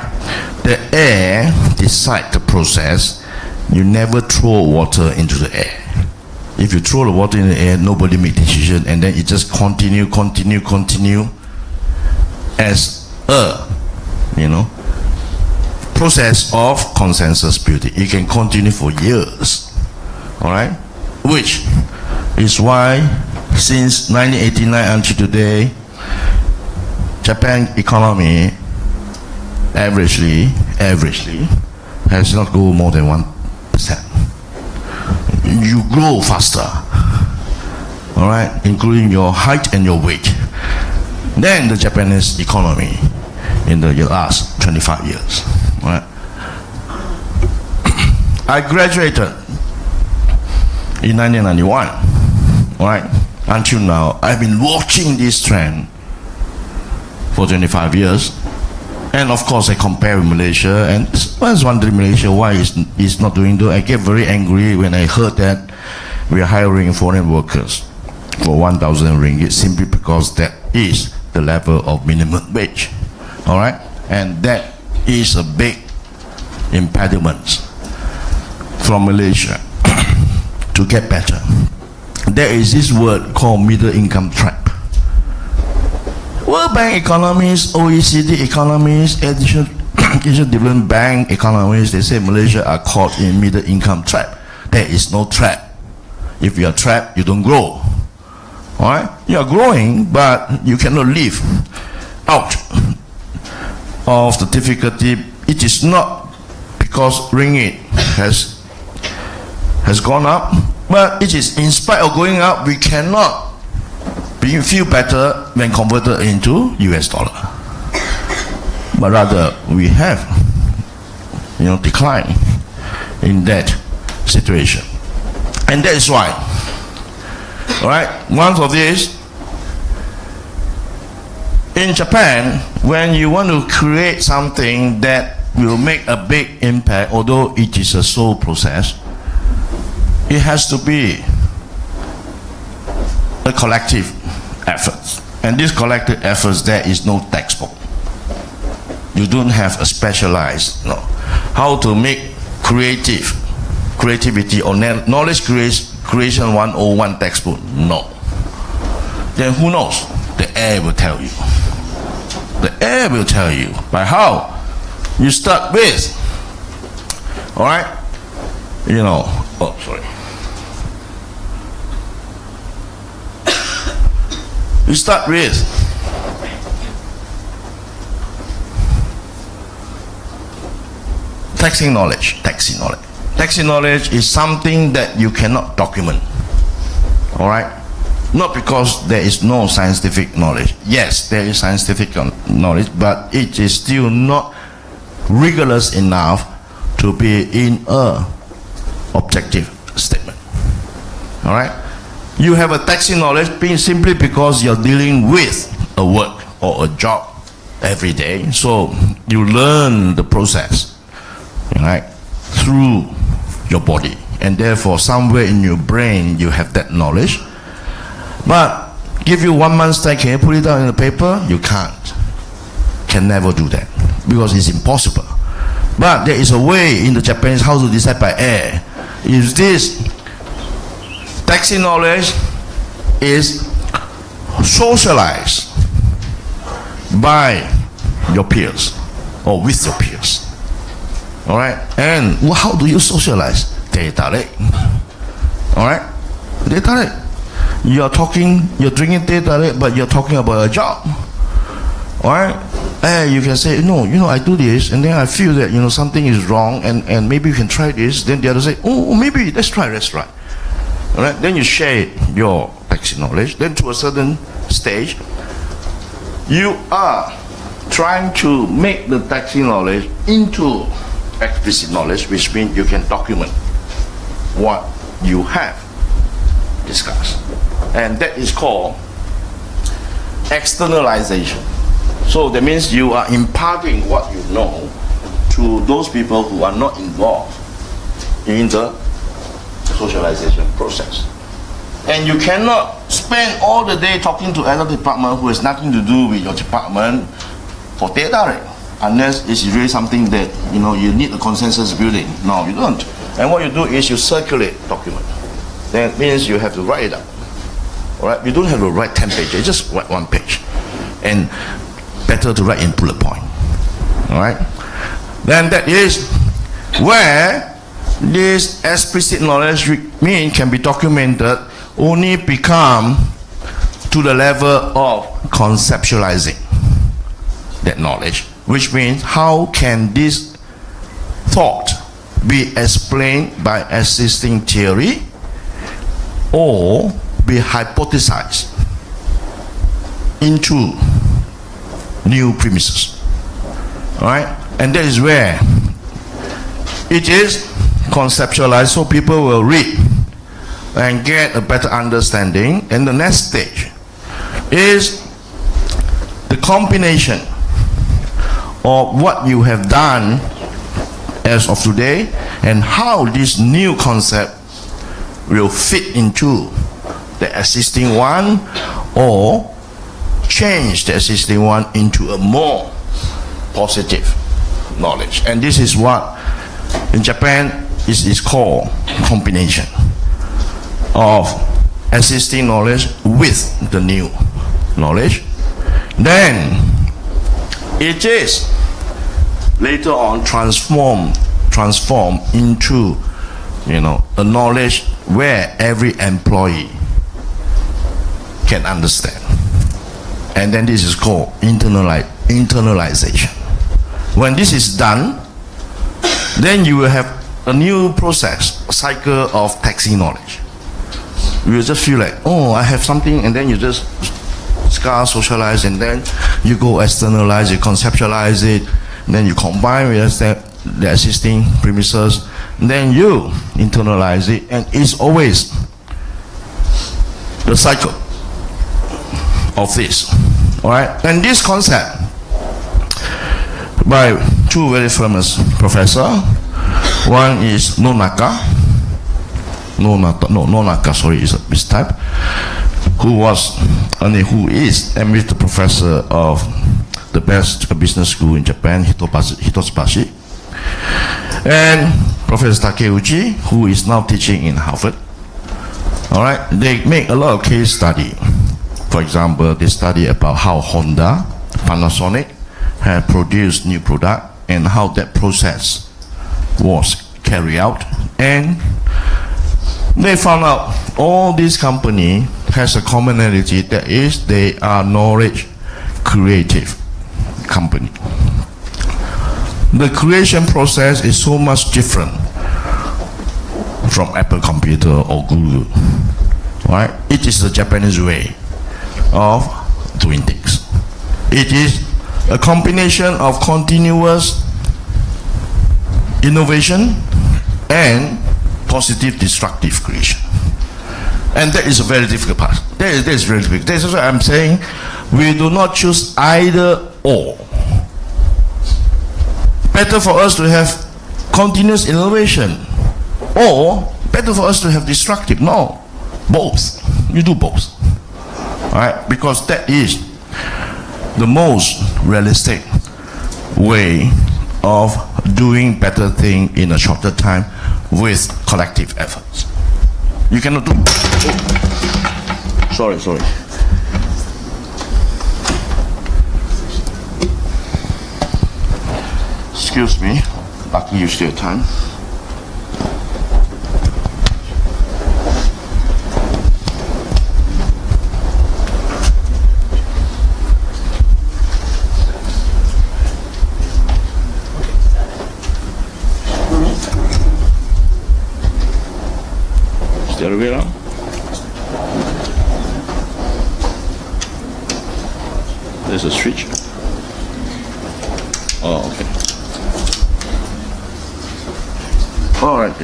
The air decide the process. You never throw water into the air. If you throw the water in the air, nobody make decision, and then it just continue as a process of consensus building. It can continue for years. All right, which is why since 1989 until today, Japan economy averagely has not grown more than 1%. You grow faster, all right, including your height and your weight, than the Japanese economy in the last 25 years. All right. I graduated in 1991. All right. Until now, I've been watching this trend for 25 years. And of course, I compare with Malaysia, and I was wondering Malaysia why it's not doing that. I get very angry when I heard that we are hiring foreign workers for 1,000 ringgit simply because that is the level of minimum wage. All right, and that is a big impediment from Malaysia to get better. There is this word called middle income trap. World Bank economists, OECD economists, Asian Development Bank economists, they say Malaysia are caught in middle income trap. There is no trap. If you are trapped, you don't grow. Alright? You are growing, but you cannot live out of the difficulty. It is not because ringgit has gone up, but it is in spite of going up, we cannot feel better when converted into US dollar. But rather, we have decline in that situation. And that is why, all right, one of these, in Japan, when you want to create something that will make a big impact, although it is a slow process, it has to be a collective effort. And this collective efforts, there is no textbook. You don't have a specialized, how to make creativity or knowledge creation 101 textbook. No. Then who knows? The air will tell you. The air will tell you. By how? You start with, all right? You start with taxing knowledge. Taxing knowledge is something that you cannot document. All right? Not because there is no scientific knowledge. Yes, there is scientific knowledge, but it is still not rigorous enough to be in a objective statement. All right? You have a taxing knowledge simply because you're dealing with a work or a job every day. So you learn the process, right, through your body, and therefore somewhere in your brain you have that knowledge. But give you 1 month's time, can you put it down in the paper? You can't. Can never do that because it's impossible. But there is a way in the Japanese how to decide by air. Is this taxing knowledge is socialized by your peers or with your peers. All right? And how do you socialize? Teh-tarik. All right? Teh-tarik. You're drinking teh-tarik, but you're talking about a job. All right? And you can say, no, I do this, and then I feel that, something is wrong, and maybe you can try this. Then the other say, oh, maybe, let's try. All right? Then you share your taxing knowledge. Then to a certain stage, you are trying to make the taxing knowledge into explicit knowledge, which means you can document what you have discussed. And that is called externalization. So that means you are imparting what you know to those people who are not involved in the socialization process. And you cannot spend all the day talking to another department who has nothing to do with your department for teh-tarik, unless it's really something that you need a consensus building. No, you don't. And what you do is you circulate document. That means you have to write it up. All right? You don't have to write 10 pages, just write 1 page. And better to write in bullet point. All right? Then that is where this explicit knowledge can be documented, only become to the level of conceptualizing that knowledge, which means how can this thought be explained by existing theory or be hypothesized into new premises. All right? And that is where it is conceptualized, so people will read and get a better understanding. And the next stage is the combination of what you have done as of today and how this new concept will fit into the existing one or change the existing one into a more positive knowledge. And this is what in Japan is called combination of existing knowledge with the new knowledge. Then it is later on transform into a knowledge where every employee can understand. And then this is called internalization. When this is done, then you will have a new process, a cycle of taxing knowledge. You will just feel like, oh, I have something, and then you just socialize, and then you go externalize it, conceptualize it, and then you combine with the existing premises, and then you internalize it, and it's always the cycle of this. All right? And this concept by 2 very famous professors. One is Nonaka, Nonaka, sorry, is this type, who is emeritus professor of the best business school in Japan, Hitotsubashi, and Professor Takeuchi, who is now teaching in Harvard. All right, they make a lot of case study. For example, they study about how Honda, Panasonic have produced new product and how that process was carried out, and they found out all this company has a commonality, that is they are knowledge creative company. The creation process is so much different from Apple Computer or Google. Right? It is the Japanese way of doing things. It is a combination of continuous innovation and positive destructive creation. And that is a very difficult part. That is very difficult. That's why I'm saying we do not choose either or. Better for us to have continuous innovation, or better for us to have destructive. No, both. You do both. All right? Because that is the most realistic way of doing better thing in a shorter time with collective efforts. You cannot do. Oh. Sorry. Excuse me. Lucky you still have time. Is the other way around? There's a switch. Oh, okay. All right.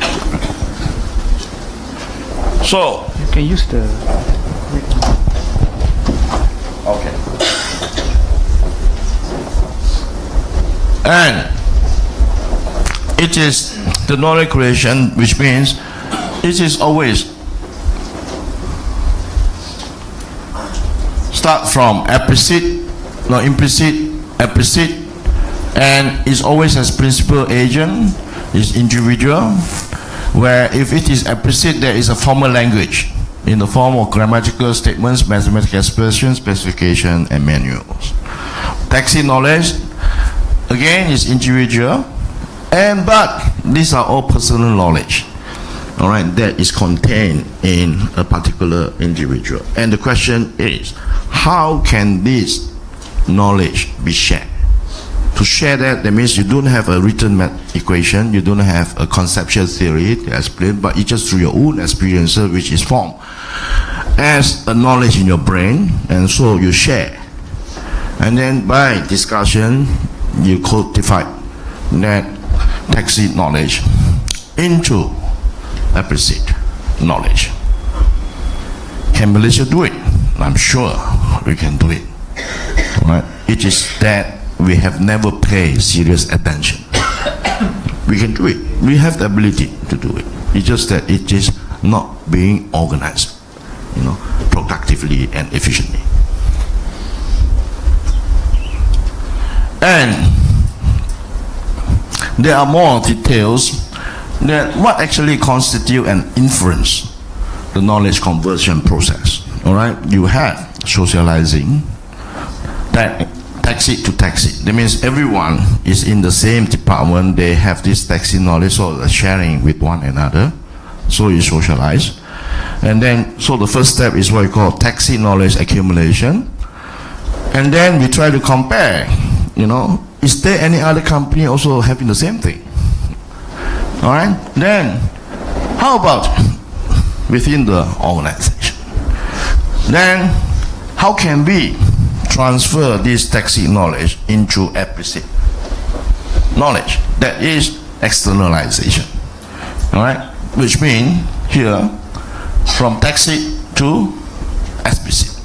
So You can use the. okay. And it is the knowledge creation, which means it is always start from implicit, explicit, and is always as principal agent, is individual, where if it is explicit, there is a formal language in the form of grammatical statements, mathematical expressions, specification, and manuals. Tacit knowledge, again, is individual, but these are all personal knowledge, all right, that is contained in a particular individual. And the question is, how can this knowledge be shared? To share that means you don't have a written equation, you don't have a conceptual theory to explain, but it's just through your own experience which is formed as a knowledge in your brain, and so you share. And then by discussion, you codify that tacit knowledge into explicit knowledge. Can Malaysia do it? I'm sure we can do it. Right? It is that we have never paid serious attention. We can do it. We have the ability to do it. It's just that it is not being organized, productively and efficiently. And there are more details that what actually constitute and influence the knowledge conversion process. All right, you have socializing, tacit to tacit. That means everyone is in the same department. They have this tacit knowledge, so they're sharing with one another. So you socialize, and then so the first step is what we call tacit knowledge accumulation, and then we try to compare. Is there any other company also having the same thing? All right. Then, how about within the organization? Then, how can we transfer this tacit knowledge into explicit knowledge? That is externalization. All right. Which means here, from tacit to explicit,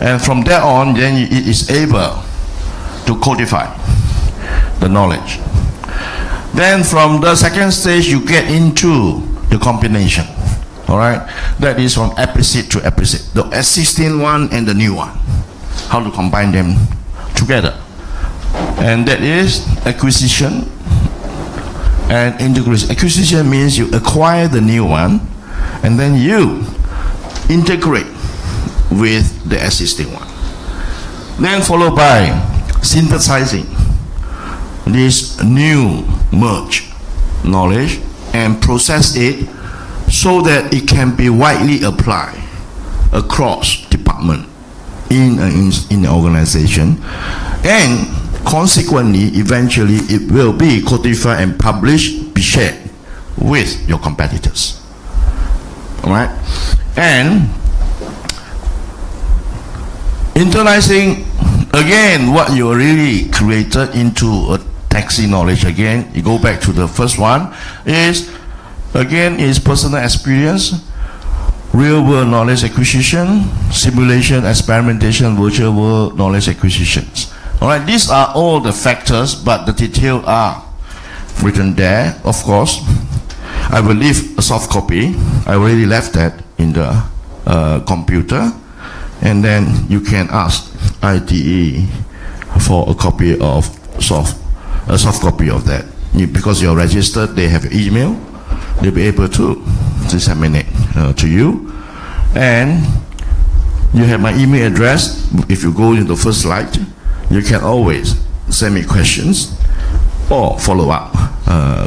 and from there on, then it is able to codify the knowledge. Then from the second stage, you get into the combination. All right, that is from episode to episode. The existing one and the new one, how to combine them together, and that is acquisition and integration. Acquisition means you acquire the new one, and then you integrate with the existing one. Then followed by synthesizing this new merged knowledge and process it so that it can be widely applied across department in an organization, and consequently eventually it will be codified and published, be shared with your competitors. All right, and internalizing again what you really created into a taxi knowledge. Again, you go back to the first one, is personal experience, real world knowledge acquisition, simulation, experimentation, virtual world knowledge acquisitions. All right, these are all the factors, but the details are written there. Of course, I will leave a soft copy. I already left that in the computer, and then you can ask IDE for a copy of a soft copy of that. Because you're registered, they have your email. They'll be able to disseminate to you, and you have my email address. If you go in the first slide, you can always send me questions or follow up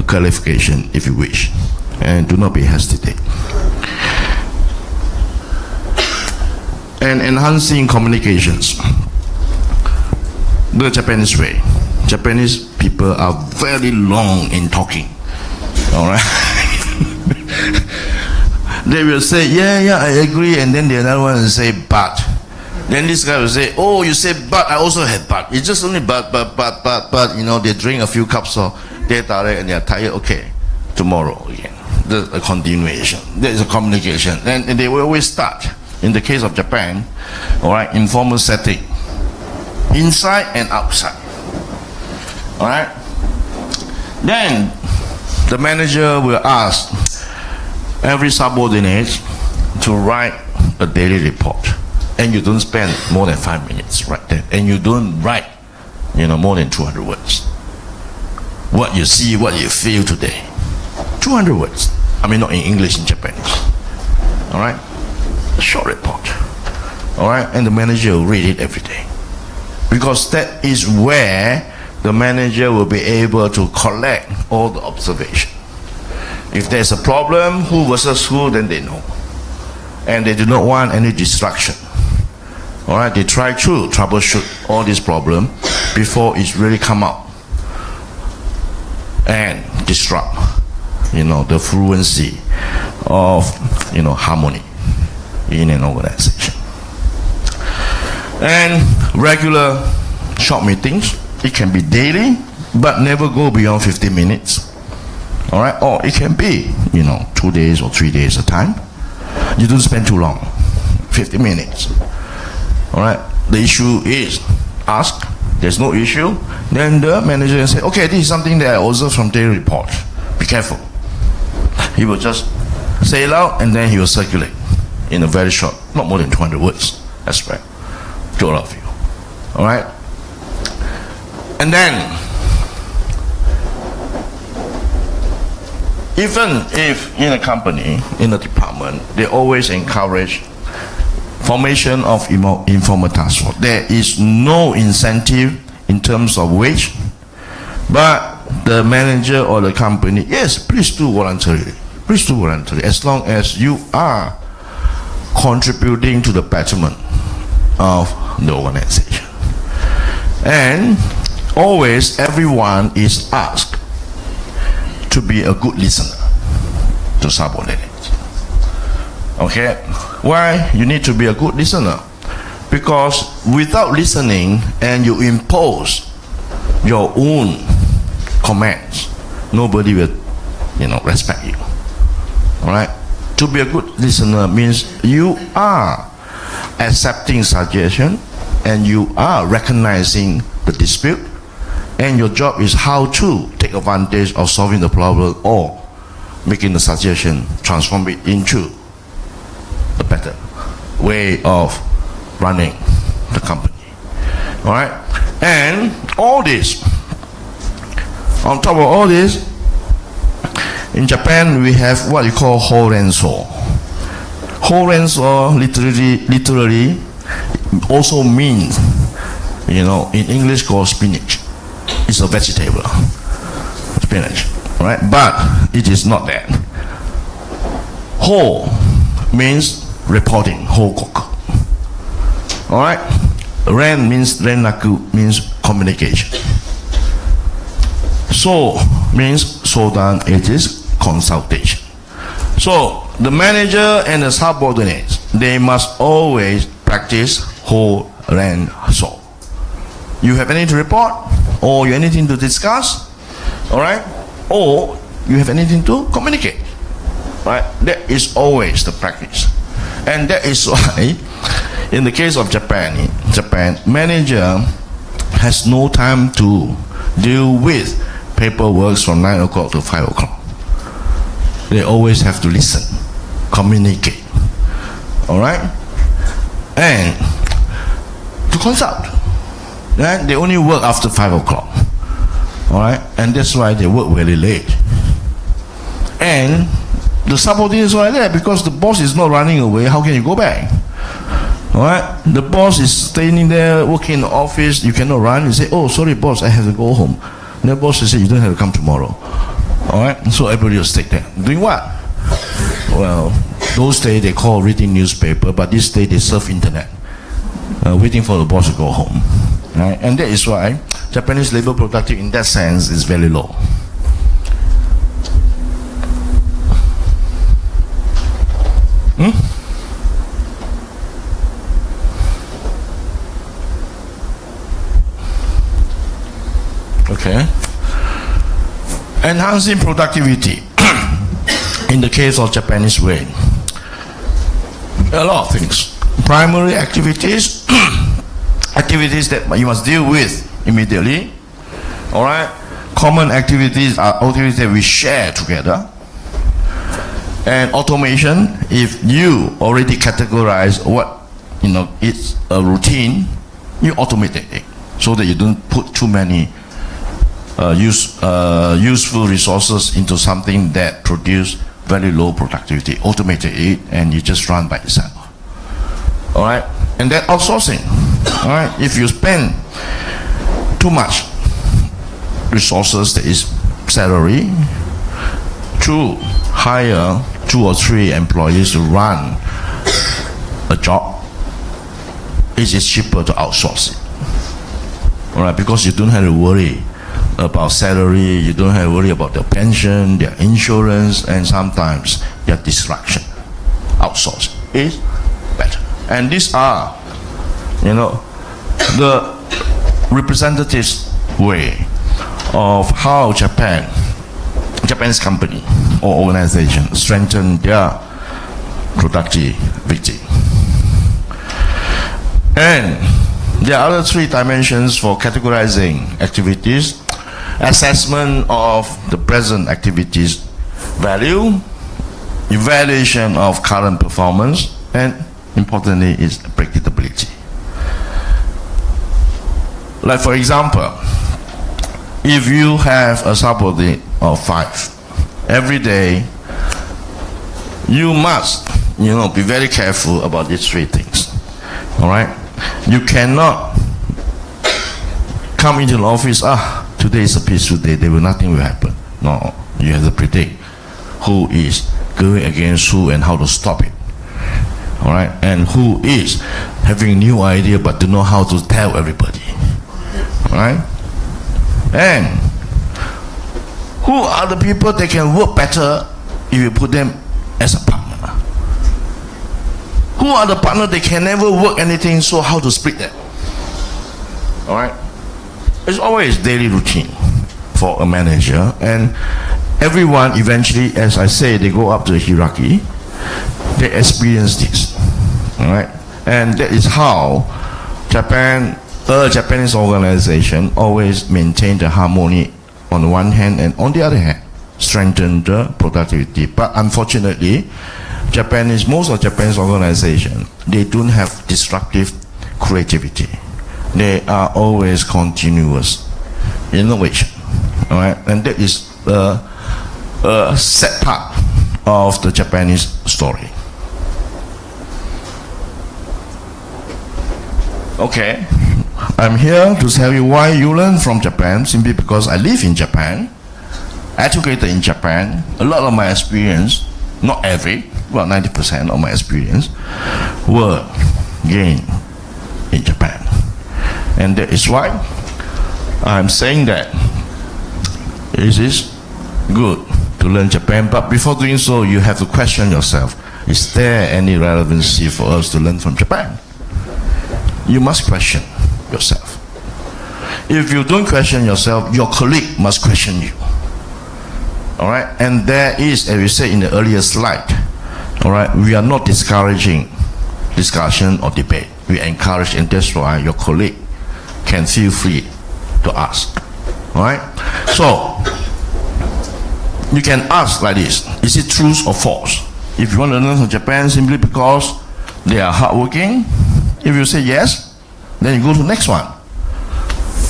clarification if you wish, and do not be hesitant. And enhancing communications the Japanese way. Japanese people are very long in talking. All right. They will say, yeah, I agree, and then the other one will say, but. Then this guy will say, oh, you say but, I also had but. It's just only but, you know, they drink a few cups of teh tarik and they're tired. Okay, tomorrow again. There's a continuation. There's a communication. And they will always start, in the case of Japan, all right, informal setting, inside and outside. All right. Then the manager will ask every subordinate to write a daily report, and you don't spend more than 5 minutes right there, and you don't write, you know, more than 200 words. What you see, what you feel today, 200 words. I mean, not in English, in Japanese. All right, a short report. All right, and the manager will read it every day, because that is where the manager will be able to collect all the observation. If there's a problem, who versus who, then they know. And they do not want any distraction. All right, they try to troubleshoot all this problem before it's really come out and disrupt, you know, the fluency of, you know, harmony in an organization. And regular short meetings. It can be daily, but never go beyond 50 minutes. All right, or it can be, you know, 2 days or 3 days at a time. You don't spend too long, 50 minutes. All right, the issue is asked, there's no issue, then the manager will say, okay, this is something that I observed from daily report. Be careful. He will just say it out, and then he will circulate in a very short, not more than 200 words. That's right, to all of you. All right. And then, even if in a company, in a department, they always encourage formation of informal task force. There is no incentive in terms of wage, but the manager or the company, yes, please do voluntarily. Please do voluntarily, as long as you are contributing to the betterment of the organization. And always everyone is asked to be a good listener to subordinates. Okay? Why you need to be a good listener? Because without listening and you impose your own commands, nobody will, you know, respect you. All right? To be a good listener means you are accepting suggestion and you are recognizing the dispute, and your job is how to take advantage of solving the problem or making the suggestion, transform it into way of running the company. All right, and all this, on top of all this, in Japan we have what you call horenso. Horenso literally also means, in English called spinach. It's a vegetable, spinach. All right, but it is not that. Ho means reporting, hokok. All right, ren means renaku, means communication. So means sodan, it is consultation. So the manager and the subordinates, they must always practice ho ren so. You have anything to report, or you anything to discuss, all right, or you have anything to communicate, right? That is always the practice. And that is why in the case of Japan, manager has no time to deal with paperwork from 9 o'clock to 5 o'clock. They always have to listen, communicate, all right, and to consult. Right? They only work after 5 o'clock, all right, and that's why they work very late. And the subordinates are like that because the boss is not running away. How can you go back? All right, the boss is staying there working in the office. You cannot run. You say, "Oh, sorry, boss, I have to go home." And the boss will say, "You don't have to come tomorrow." All right, so everybody will stay there. Doing what? Well, those days they call reading newspaper, but this day they surf internet, waiting for the boss to go home. Right? And that is why Japanese labor productivity in that sense is very low. Okay. Enhancing productivity in the case of Japanese way. A lot of things. Primary activities, activities that you must deal with immediately. All right. Common activities are activities that we share together. And automation, if you already categorize what it's a routine, you automate it so that you don't put too many useful resources into something that produce very low productivity. Automate it and you just run by itself. All right, and then outsourcing. All right, if you spend too much resources, that is salary, to hire 2 or 3 employees to run a job, it is cheaper to outsource it. All right, because you don't have to worry about salary, you don't have to worry about their pension, their insurance, and sometimes their distraction. Outsource is better. And these are, the representatives way of how Japan's company or organization strengthen their productivity. And there are other 3 dimensions for categorizing activities. Assessment of the present activities value, evaluation of current performance, and importantly is predictability. Like for example, if you have a subordinate of 5, every day you must be very careful about these 3 things. All right, you cannot come into the office, today is a peaceful day, nothing will happen. No, you have to predict who is going against who and how to stop it. All right, and who is having a new idea but don't know how to tell everybody. All right, and who are the people that can work better if you put them as a partner? Who are the partners that can never work anything, so how to split them? All right, it's always daily routine for a manager, and everyone eventually, as I say, they go up to the hierarchy, they experience this. All right, and that is how Japanese organization always maintain the harmony on the one hand, and on the other hand strengthen the productivity. But unfortunately, most of Japan's organization, they don't have destructive creativity. They are always continuous innovation. All right, and that is a sad part of the Japanese story. Okay, I'm here to tell you why you learn from Japan, simply because I live in Japan, educated in Japan. A lot of my experience, not every, about 90% of my experience, were gained in Japan. And that is why I'm saying that it is good to learn Japan, but before doing so, you have to question yourself, is there any relevancy for us to learn from Japan? You must question yourself. If you don't question yourself, your colleague must question you. All right, and there is, as we said in the earlier slide, all right, we are not discouraging discussion or debate. We encourage, and that's why your colleague can feel free to ask. All right, so you can ask like this: is it true or false? If you want to learn from Japan simply because they are hardworking, if you say yes, then you go to the next one.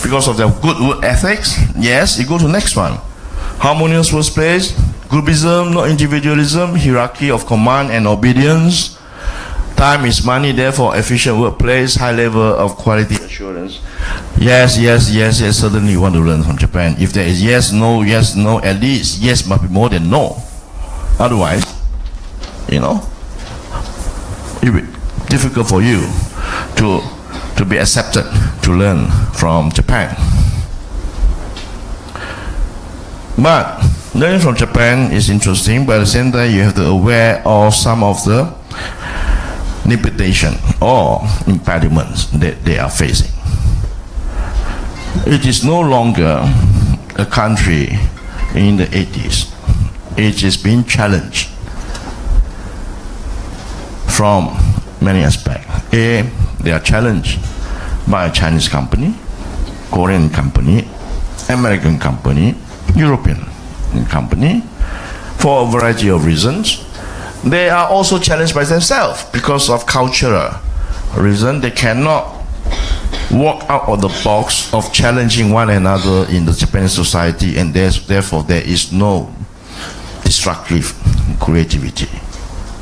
Because of their good work ethics, yes, you go to the next one. Harmonious workplace, groupism, no individualism, hierarchy of command and obedience, time is money, therefore efficient workplace, high level of quality assurance. Yes, yes, yes, yes, certainly you want to learn from Japan. If there is yes, no, at least yes must be more than no. Otherwise, it will be difficult for you to be accepted to learn from Japan. But learning from Japan is interesting, but at the same time you have to be aware of some of the limitation or impediments that they are facing. It is no longer a country in the 80s. It is being challenged from many aspects. They are challenged by a Chinese company, Korean company, American company, European company, for a variety of reasons. They are also challenged by themselves because of cultural reason. They cannot walk out of the box of challenging one another in the Japanese society, and therefore there is no destructive creativity.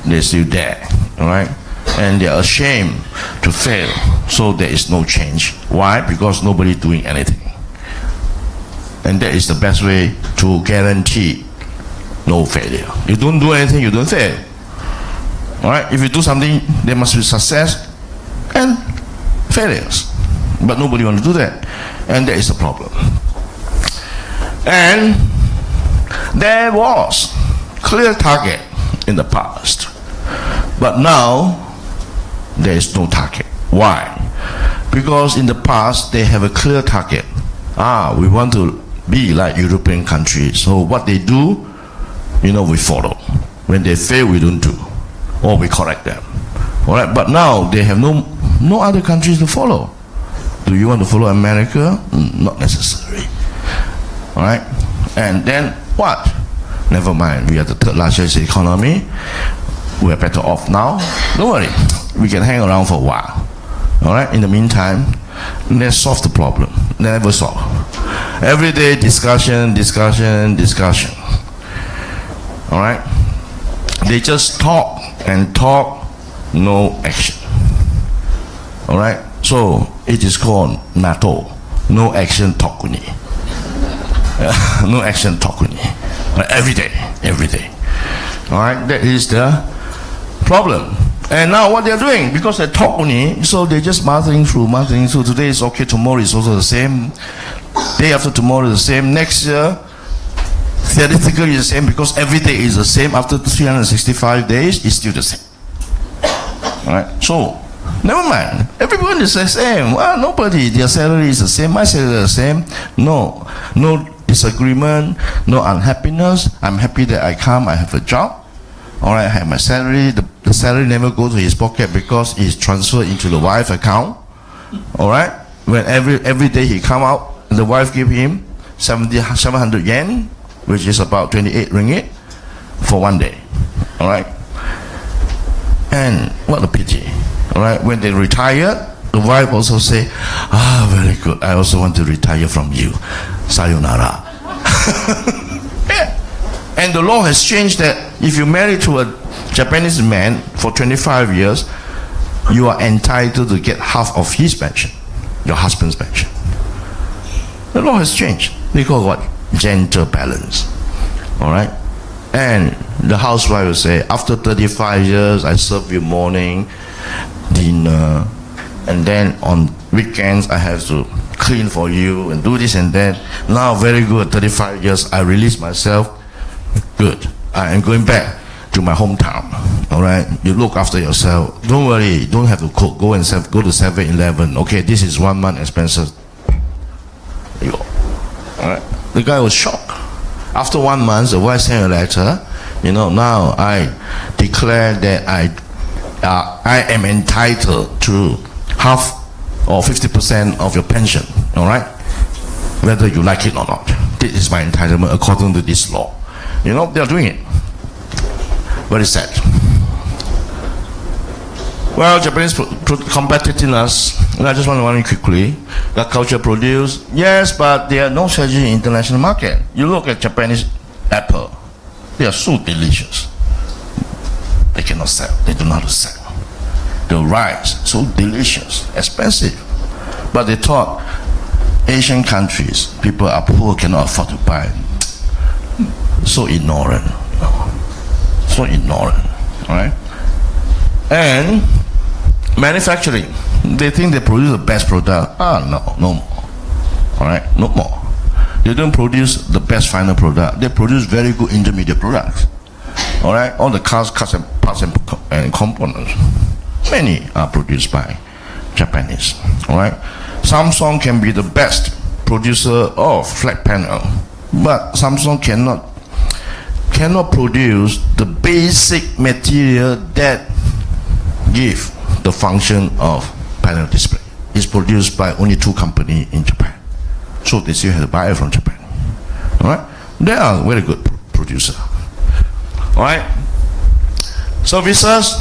They're still there, all right? And they are ashamed to fail, so there is no change. Why? Because nobody doing anything. And that is the best way to guarantee no failure. You don't do anything, you don't fail. All right? If you do something, there must be success and failures. But nobody wants to do that. And that is the problem. And there was clear target in the past. But now, there is no target. Why? Because in the past, they have a clear target. We want to be like European countries. So what they do, we follow. When they fail, we don't do. Or we correct them. All right? But now, they have no other countries to follow. Do you want to follow America? Not necessary. All right? And then what? Never mind. We are the third largest economy. We are better off now. Don't worry. We can hang around for a while. All right? In the meantime, let's solve the problem. Never solve. Every day, discussion. All right? They just talk and talk, no action. All right? So, it is called NATO. No action tokuni. No action tokuni. Every day. All right? That is the problem. And now what they're doing, because they talk only, so they're just muttering through. Today is okay, tomorrow is also the same. Day after tomorrow is the same. Next year, theoretically is the same, because every day is the same. After 365 days, it's still the same. Alright, so, never mind. Everyone is the same. Well, nobody, their salary is the same, my salary is the same. No disagreement, no unhappiness. I'm happy that I come, I have a job. Alright, I have my salary. The salary never goes to his pocket because it's transferred into the wife account. Alright? When every day he come out, the wife give him 700 yen, which is about 28 ringgit for one day. Alright? And what a pity. All right, when they retire, the wife also say, very good. I also want to retire from you. Sayonara. Yeah. And the law has changed that if you marry to a Japanese man for 25 years, you are entitled to get half of his pension, your husband's pension. The law has changed. They call it what? Gender balance. All right? And the housewife will say, after 35 years, I serve you morning, dinner, and then on weekends, I have to clean for you and do this and that. Now, very good, 35 years, I release myself. Good. I am going back to my hometown. All right? You look after yourself. Don't worry, you don't have to cook. Go to 7-Eleven. Okay, this is 1 month expenses. There you go. All right? The guy was shocked. After 1 month, the wife sent a letter. Now I declare that I am entitled to half or 50% of your pension. All right? Whether you like it or not. This is my entitlement according to this law. They are doing it. Very sad. Well, Japanese competitiveness, I just want to run quickly. That culture produce, yes, but there are no strategy in international market. You look at Japanese apple, they are so delicious. They cannot sell. They do not sell. The rice, so delicious, expensive. But they thought Asian countries, people are poor, cannot afford to buy. So ignorant. So ignorant. All right? And manufacturing, they think they produce the best product. No more. All right? No more. They don't produce the best final product. They produce very good intermediate products. All right? All the cars, parts and components, many are produced by Japanese. All right? Samsung can be the best producer of flat panel, but Samsung cannot produce the basic material that give the function of panel display. It's produced by only 2 companies in Japan. So they still have to buy it from Japan. Alright? They are very good producer. Alright? Services?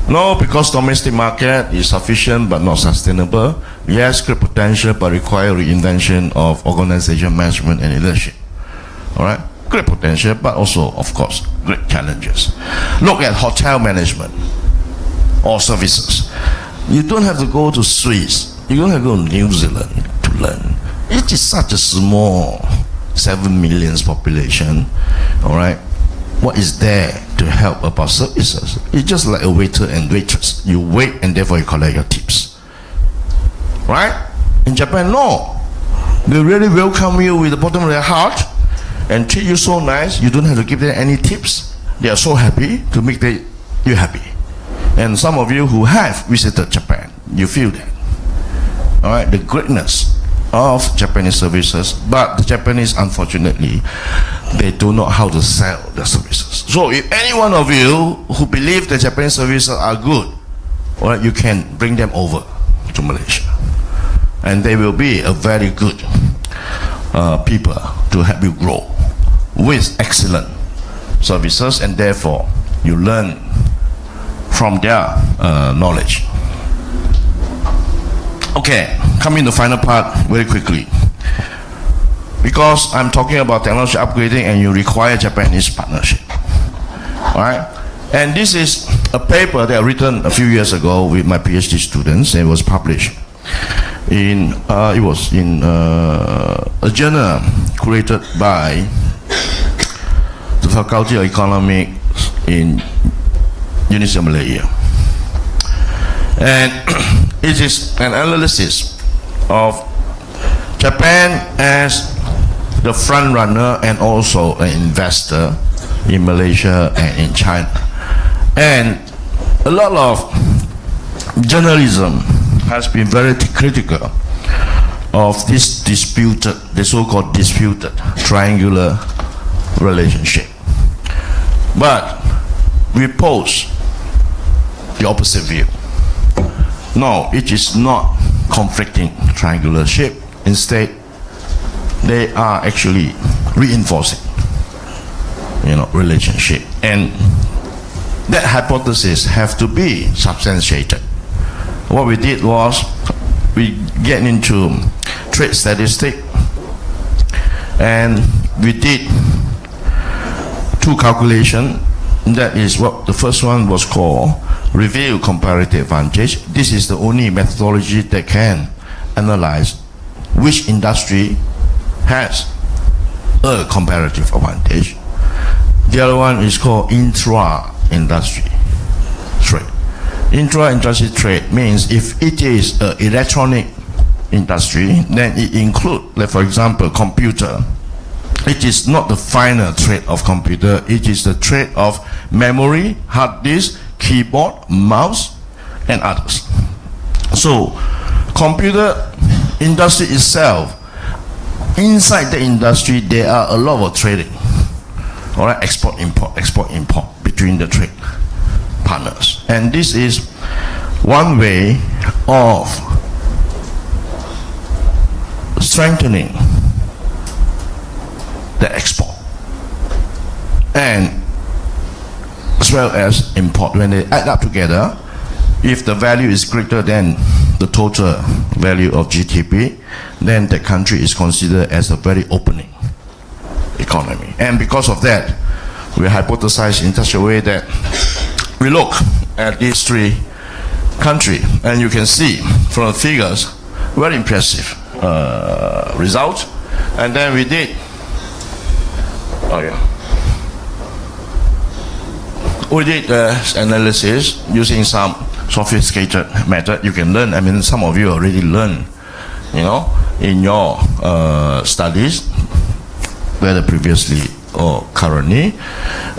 No, because domestic market is sufficient but not sustainable. Yes, great potential but require reinvention of organization, management and leadership. Alright? Great potential, but also, of course, great challenges. Look at hotel management or services. You don't have to go to Swiss. You don't have to go to New Zealand to learn. It is such a small 7 million population. All right, what is there to help about services? It's just like a waiter and waitress. You wait and therefore you collect your tips. Right? In Japan, no. They really welcome you with the bottom of their heart and treat you so nice, you don't have to give them any tips. They are so happy to make you happy. And some of you who have visited Japan, you feel that. All right, the greatness of Japanese services, but the Japanese, unfortunately, they don't know how to sell their services. So if any one of you who believe the Japanese services are good, all right, you can bring them over to Malaysia. And they will be a very good people to help you grow with excellent services, and therefore you learn from their knowledge. Okay, coming to the final part very quickly. Because I'm talking about technology upgrading and you require Japanese partnership. Alright? And this is a paper that I written a few years ago with my PhD students, and it was published in a journal created by the Faculty of Economics in University of Malaysia. And it is an analysis of Japan as the front runner and also an investor in Malaysia and in China. And a lot of journalism has been very critical of this disputed, the so-called disputed triangular relationship. But we pose the opposite view. No, it is not conflicting triangular shape. Instead, they are actually reinforcing, relationship. And that hypothesis have to be substantiated. What we did was we get into trade statistics, and we did two calculations. That is what the first one was called review comparative advantage. This is the only methodology that can analyze which industry has a comparative advantage. The other one is called intra-industry trade. Intra-industry trade means if it is an electronic industry, then it includes, like for example, computer. It is not the final trade of computer, it is the trade of memory, hard disk, keyboard, mouse, and others. So, computer industry itself, inside the industry, there are a lot of trading. All right, export, import between the trade partners. And this is one way of strengthening the export and as well as import. When they add up together, if the value is greater than the total value of GDP, then the country is considered as a very opening economy. And because of that, we hypothesize in such a way that we look at these three countries, and you can see from the figures very impressive result. And then we did analysis using some sophisticated method. You can learn. I mean, some of you already learned, you know, in your studies, whether previously or currently.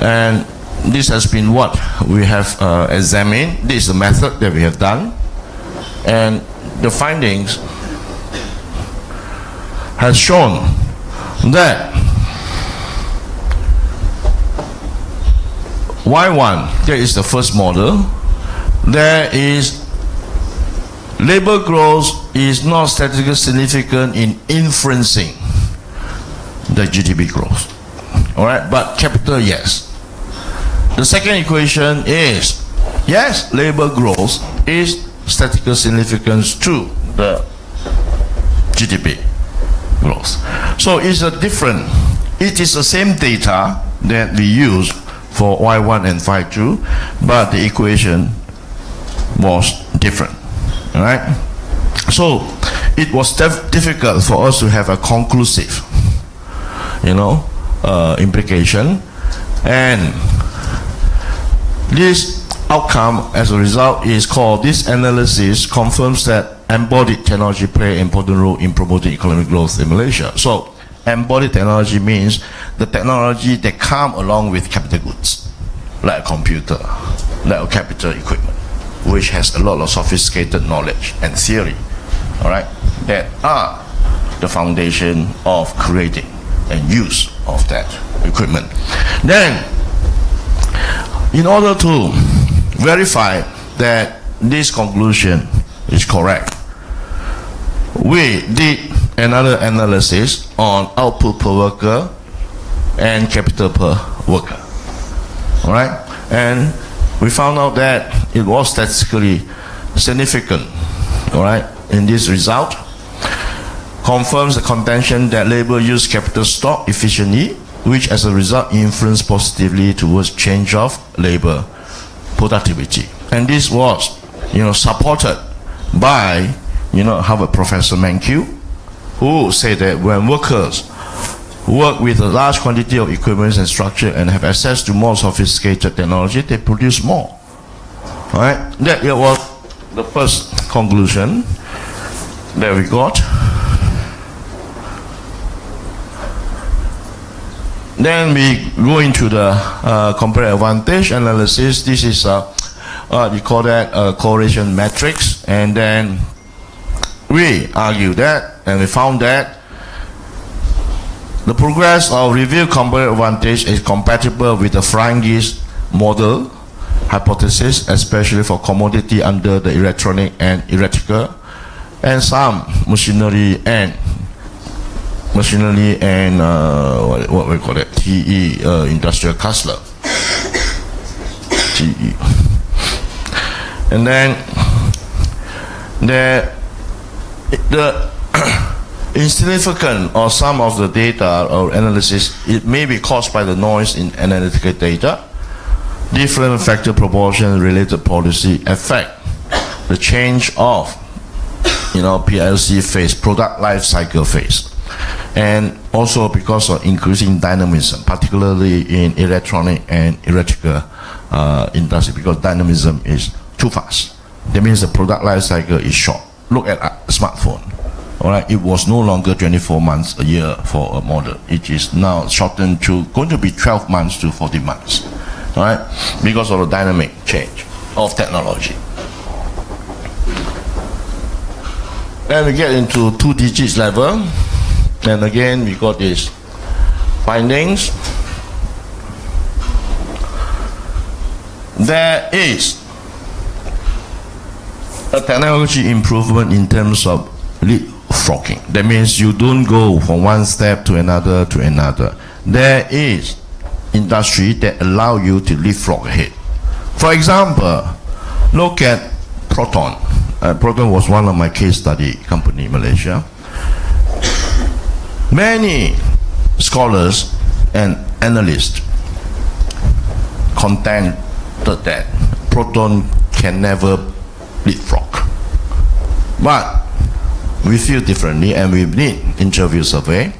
And this has been what we have examined. This is the method that we have done, and the findings has shown that Y1, there is the first model. There is labor growth is not statistically significant in influencing the GDP growth. All right, but capital, yes. The second equation is yes, labor growth is statistical significance to the GDP growth. So it's a different. It is the same data that we use for Y1 and Y2, but the equation was different. All right. So it was difficult for us to have a conclusive, implication, and this outcome as a result is called, this analysis confirms that embodied technology play an important role in promoting economic growth in Malaysia. So embodied technology means the technology that come along with capital goods, like a computer, like a capital equipment, which has a lot of sophisticated knowledge and theory, all right, that are the foundation of creating and use of that equipment. Then, in order to verify that this conclusion is correct, we did another analysis on output per worker and capital per worker. All right, and we found out that it was statistically significant. All right, in this result, confirms the contention that labor use capital stock efficiently, which as a result influence positively towards change of labor productivity. And this was, supported by, Harvard Professor Mankiw, who said that when workers work with a large quantity of equipment and structure and have access to more sophisticated technology, they produce more. All right, that was the first conclusion that we got. Then we go into the comparative advantage analysis. This is we call that correlation matrix, and then we argue that, and we found that the progress of review comparative advantage is compatible with the Frangi's model hypothesis, especially for commodity under the electronic and electrical, and some machinery and what we call it, TE industrial cluster. GE. And then the insignificant or some of the data or analysis, it may be caused by the noise in analytical data. Different factor proportion related policy affect the change of PLC phase, product life cycle phase. And also because of increasing dynamism, particularly in electronic and electrical industry, because dynamism is too fast. That means the product life cycle is short. Look at a smartphone. All right, it was no longer 24 months a year for a model. It is now shortened to going to be 12 months to 14 months. All right, because of the dynamic change of technology. Then we get into 2 digits level, and again we got these findings. There is a technology improvement in terms of leapfrogging. That means you don't go from one step to another to another. There is industry that allow you to leapfrog ahead. For example, look at Proton. Proton was one of my case study company in Malaysia. Many scholars and analysts contended that Proton can never leapfrog. But we feel differently, and we did interview survey,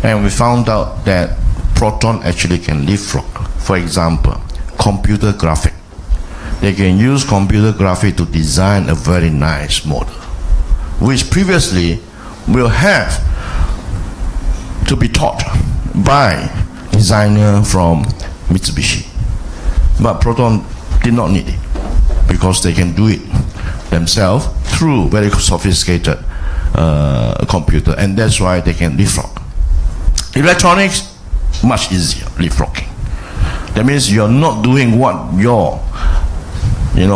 and we found out that Proton actually can leapfrog. For example, computer graphic. They can use computer graphic to design a very nice model, which previously will have to be taught by designer from Mitsubishi. But Proton did not need it, because they can do it themselves through very sophisticated computer, and that's why they can leapfrog. Electronics, much easier leapfrogging. That means you're not doing what you're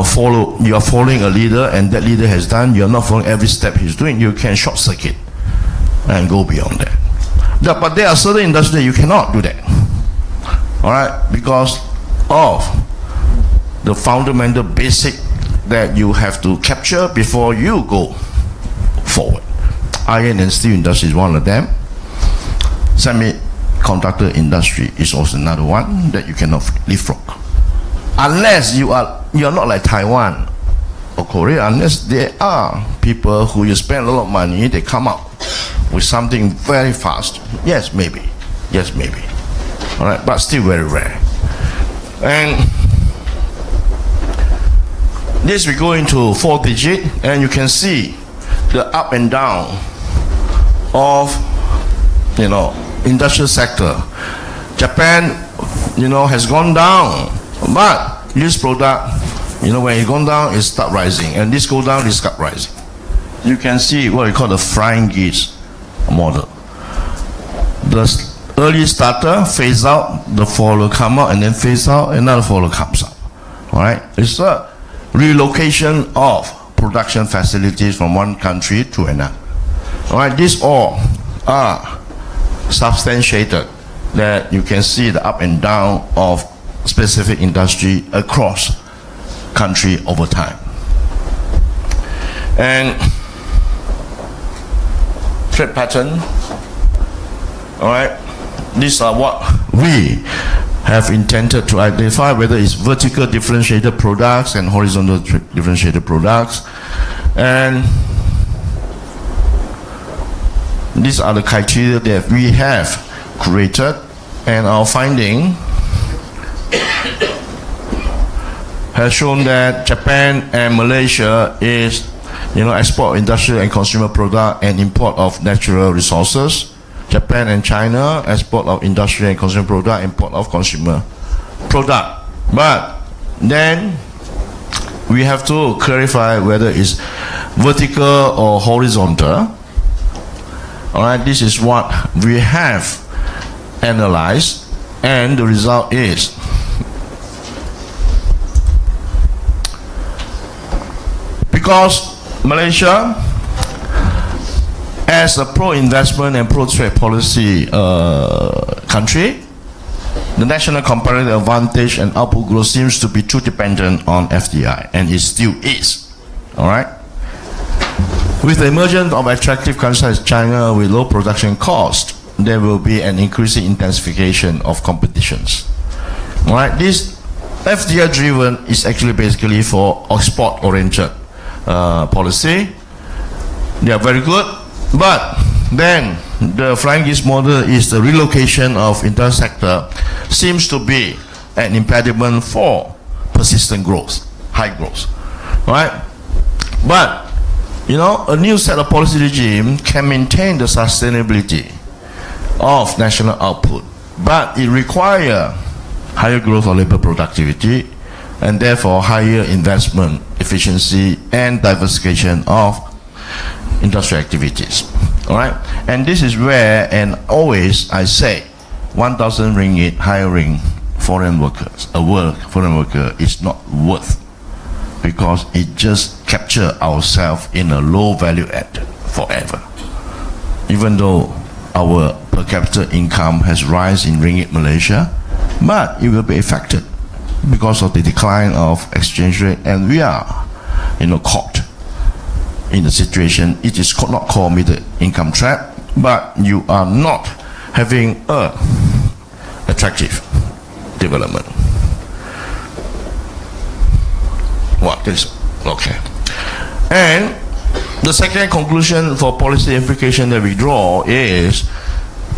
following a leader, and that leader has done. You're not following every step he's doing. You can short circuit and go beyond that. But there are certain industries you cannot do that. All right, because of the fundamental basic that you have to capture before you go forward. Iron and steel industry is one of them. Semiconductor industry is also another one that you cannot leapfrog. Unless you're not like Taiwan or Korea, unless there are people who you spend a lot of money, they come up with something very fast. Yes, maybe. Yes, maybe. All right, but still very rare. And this we go into 4 digit, and you can see the up and down of industrial sector. Japan has gone down, but this product when it gone down, it start rising, and this go down, it start rising. You can see what we call the flying geese model. The early starter phase out, the follower come out, and then phase out, another follower comes out. All right, it's a relocation of production facilities from one country to another. All right, these all are substantiated that you can see the up and down of specific industry across country over time. And trade pattern, all right, these are what we have intended to identify, whether it's vertical differentiated products and horizontal differentiated products. And these are the criteria that we have created, and our finding has shown that Japan and Malaysia is export of industrial and consumer product and import of natural resources. Japan and China, export of industrial and consumer product, import of consumer product. But then we have to clarify whether it's vertical or horizontal. All right, this is what we have analyzed, and the result is because Malaysia, as a pro-investment and pro-trade policy country, the national comparative advantage and output growth seems to be too dependent on FDI, and it still is. All right? With the emergence of attractive countries like China with low production cost, there will be an increasing intensification of competitions. All right? This FDI driven is actually basically for export-oriented policy. They are very good, but then the flying geese model is the relocation of entire sector seems to be an impediment for persistent growth, high growth, right? But you know, a new set of policy regime can maintain the sustainability of national output, but it requires higher growth of labor productivity and therefore higher investment efficiency and diversification of industrial activities. All right, and this is where, and always I say, 1,000 ringgit hiring foreign workers, foreign worker is not worth, because it just capture ourselves in a low value add forever. Even though our per capita income has risen in ringgit Malaysia, but it will be affected because of the decline of exchange rate, and we are, you know, caught in the situation. It is not called middle income trap, but you are not having a attractive development. What is okay? And the second conclusion for policy implication that we draw is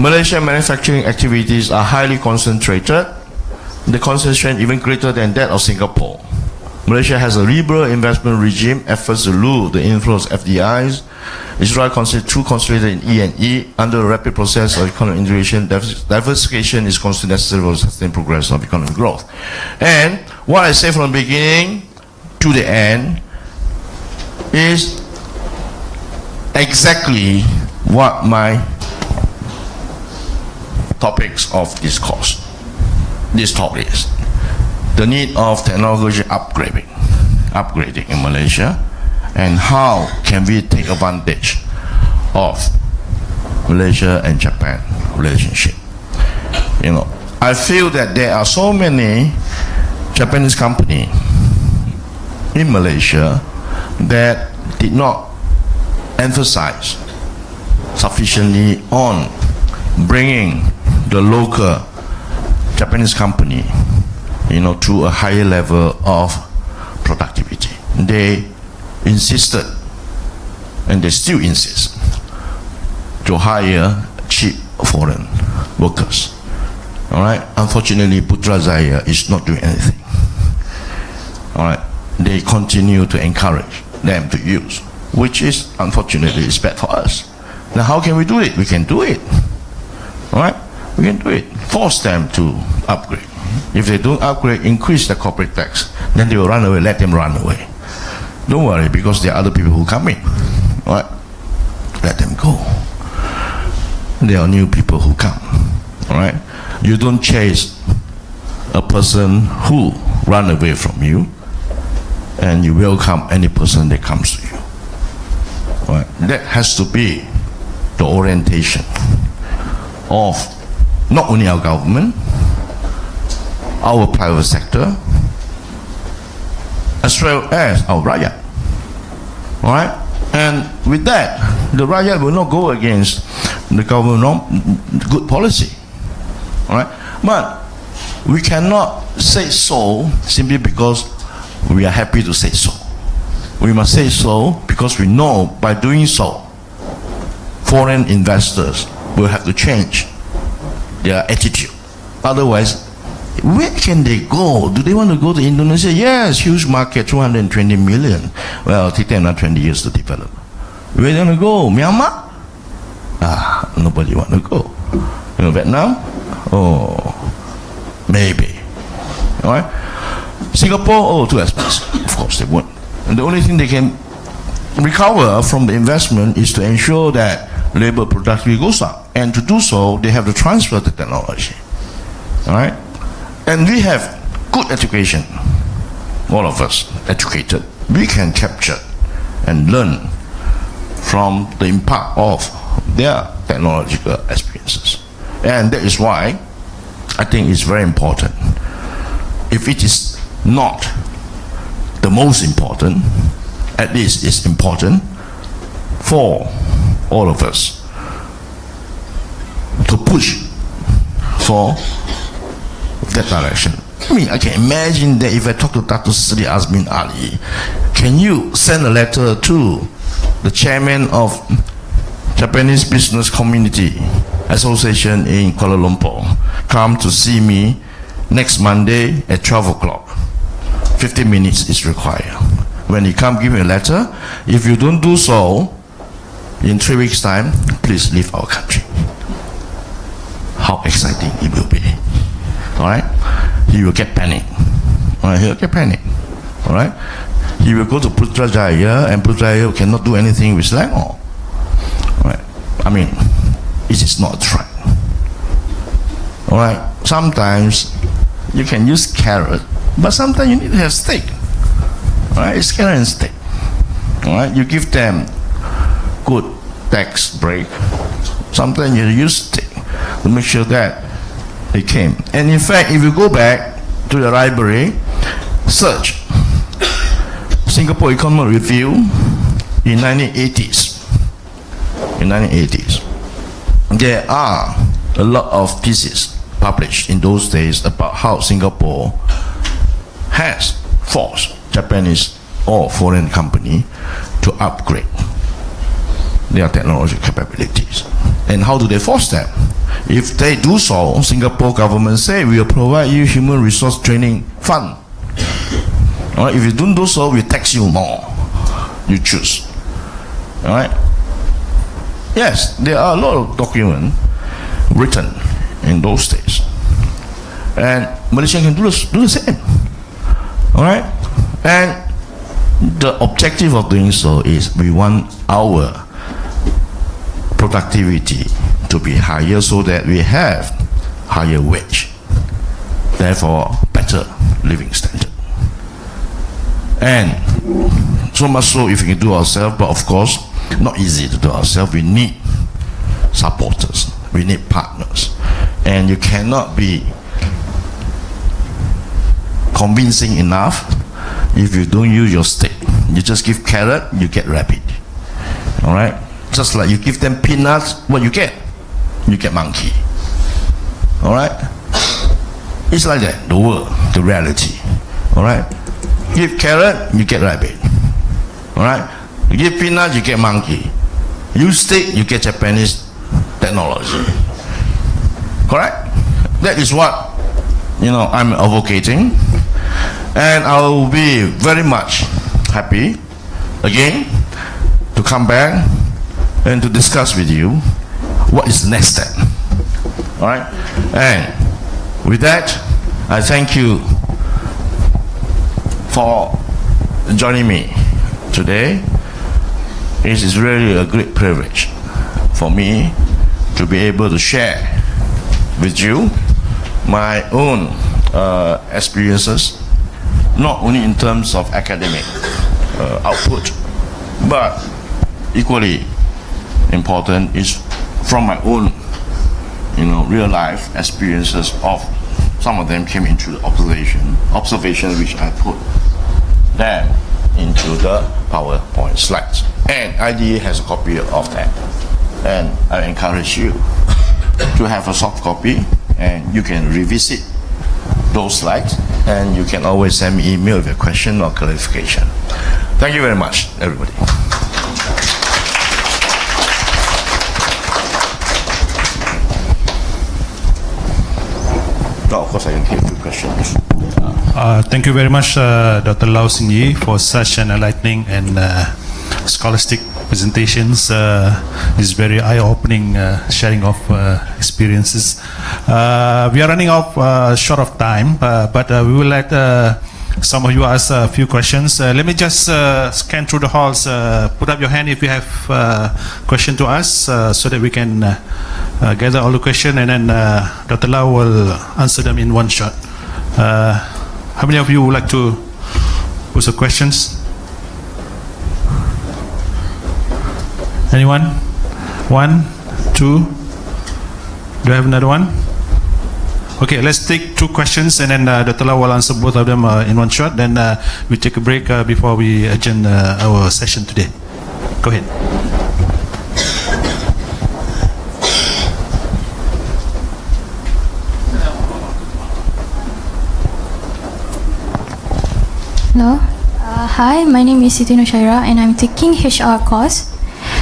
Malaysian manufacturing activities are highly concentrated. The concentration even greater than that of Singapore. Malaysia has a liberal investment regime, efforts to lure the inflows of FDIs. Israel too concentrated in E&E. Under a rapid process of economic integration, diversification is constantly necessary for sustained progress of economic growth. And what I say from the beginning to the end is exactly what my topics of this course, this talk is. The need of technology upgrading in Malaysia, and how can we take advantage of Malaysia and Japan relationship. You know, I feel that there are so many Japanese companies in Malaysia that did not emphasize sufficiently on bringing the local Japanese company, you know, to a higher level of productivity. They insisted, and they still insist, to hire cheap foreign workers. All right. Unfortunately, Putrajaya is not doing anything. All right. They continue to encourage them to use, which is unfortunately is bad for us. Now, how can we do it? We can do it. All right. We can do it. Force them to upgrade. If they don't upgrade, increase the corporate tax, then they will run away. Let them run away. Don't worry, because there are other people who come in. All right? Let them go. There are new people who come. All right? You don't chase a person who run away from you, and you welcome any person that comes to you. All right? That has to be the orientation of not only our government, our private sector, as well as our rakyat. All right? And with that, the rakyat will not go against the government good policy. All right? But we cannot say so simply because we are happy to say so. We must say so because we know by doing so, foreign investors will have to change their attitude. Otherwise, where can they go? Do they want to go to Indonesia? Yes, huge market, 220 million. Well, it'll take them another 20 years to develop. Where are they going to go? Myanmar? Nobody want to go. You know, Vietnam? Oh, maybe. All right? Singapore? Oh, too expensive. Of course they won't. And the only thing they can recover from the investment is to ensure that labor productivity goes up. And to do so, they have to transfer the technology. All right? And we have good education. All of us educated. We can capture and learn from the impact of their technological experiences. And that is why I think is very important. If it is not the most important, at least it's important for all of us to push for that direction. I mean, I can imagine that if I talk to Dr. Sri Azmin Ali, can you send a letter to the chairman of Japanese Business Community Association in Kuala Lumpur, come to see me next Monday at 12 o'clock. 15 minutes is required. When you come, give me a letter. If you don't do so, in 3 weeks' time, please leave our country. How exciting it will be. All right? He will get panic. All right? He will get panic. All right? He will go to Putrajaya, and Putrajaya cannot do anything with Selangor. All right? I mean, it is not right. All right? Sometimes you can use carrot, but sometimes you need to have stick. All right? It's carrot and stick. All right? You give them good tax break. Sometimes you use stick to make sure that they came. And in fact, if you go back to the library, search Singapore Economic Review in 1980s. In 1980s, there are a lot of pieces published in those days about how Singapore has forced Japanese or foreign company to upgrade their technological capabilities. And how do they force them? If they do so, Singapore government say, we will provide you human resource training fund. All right? If you don't do so, we tax you more. You choose. All right? Yes, there are a lot of documents written in those days. And Malaysia can do the same. All right? And the objective of doing so is we want our productivity to be higher so that we have higher wage, therefore better living standard. And so much so if we can do ourselves, but of course not easy to do ourselves. We need supporters, we need partners, and you cannot be convincing enough if you don't use your stick. You just give carrot, you get rabbit. All right? Just like you give them peanuts, what you get? You get monkey. All right? It's like that, the world, the reality. All right? Give carrot, you get rabbit. All right? You give peanut, you get monkey. You stick, you get Japanese technology. Correct? That is what, I'm advocating. And I will be very much happy again to come back and to discuss with you what is the next step. All right? And with that, I thank you for joining me today. It is really a great privilege for me to be able to share with you my own experiences, not only in terms of academic output, but equally important is from my own, real life experiences. Of some of them came into the observation which I put them into the PowerPoint slides. And IDE has a copy of that. And I encourage you to have a soft copy, and you can revisit those slides, and you can always send me email with a question or clarification. Thank you very much, everybody. Now, of course, I can take a few questions. Thank you very much, Dr. Lau Sim Yee, for such an enlightening and scholastic presentations. It's very eye-opening sharing of experiences. We are running out short of time, but we will let some of you ask a few questions. Let me just scan through the halls. Put up your hand if you have a question to ask, so that we can gather all the questions, and then Dr. Lau will answer them in one shot. How many of you would like to put some questions? Anyone? One, two? Do I have another one? Okay, let's take 2 questions and then Dr. Lau will answer both of them in one shot. Then we take a break before we adjourn our session today. Go ahead. Hello. Hi, my name is Siti Nushaira and I'm taking HR course.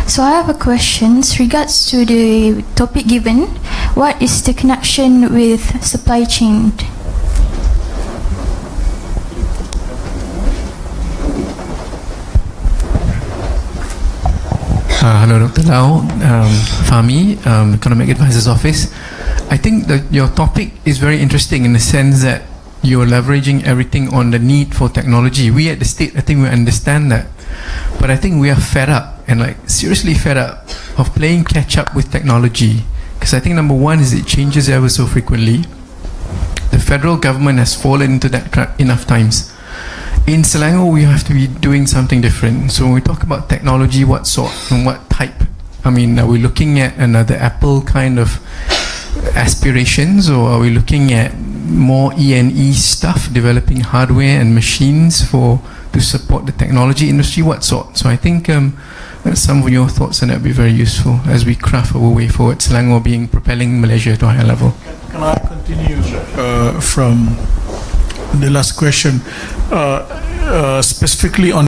So I have a question regards to the topic given. What is the connection with supply chain? Hello, Dr. Lau, Fahmi, Economic Advisor's Office. I think that your topic is very interesting in the sense that you're leveraging everything on the need for technology. We at the state, I think we understand that. But I think we are fed up, and like seriously fed up, of playing catch up with technology. Because I think number one is it changes ever so frequently. The federal government has fallen into that trap enough times. In Selangor, we have to be doing something different. So when we talk about technology, what sort and what type? I mean, are we looking at another Apple kind of aspirations, or are we looking at more E&E stuff, developing hardware and machines to support the technology industry? What sort? So I think some of your thoughts on that would be very useful as we craft our way forward. Selangor propelling Malaysia to a higher level. Can I continue from the last question, specifically on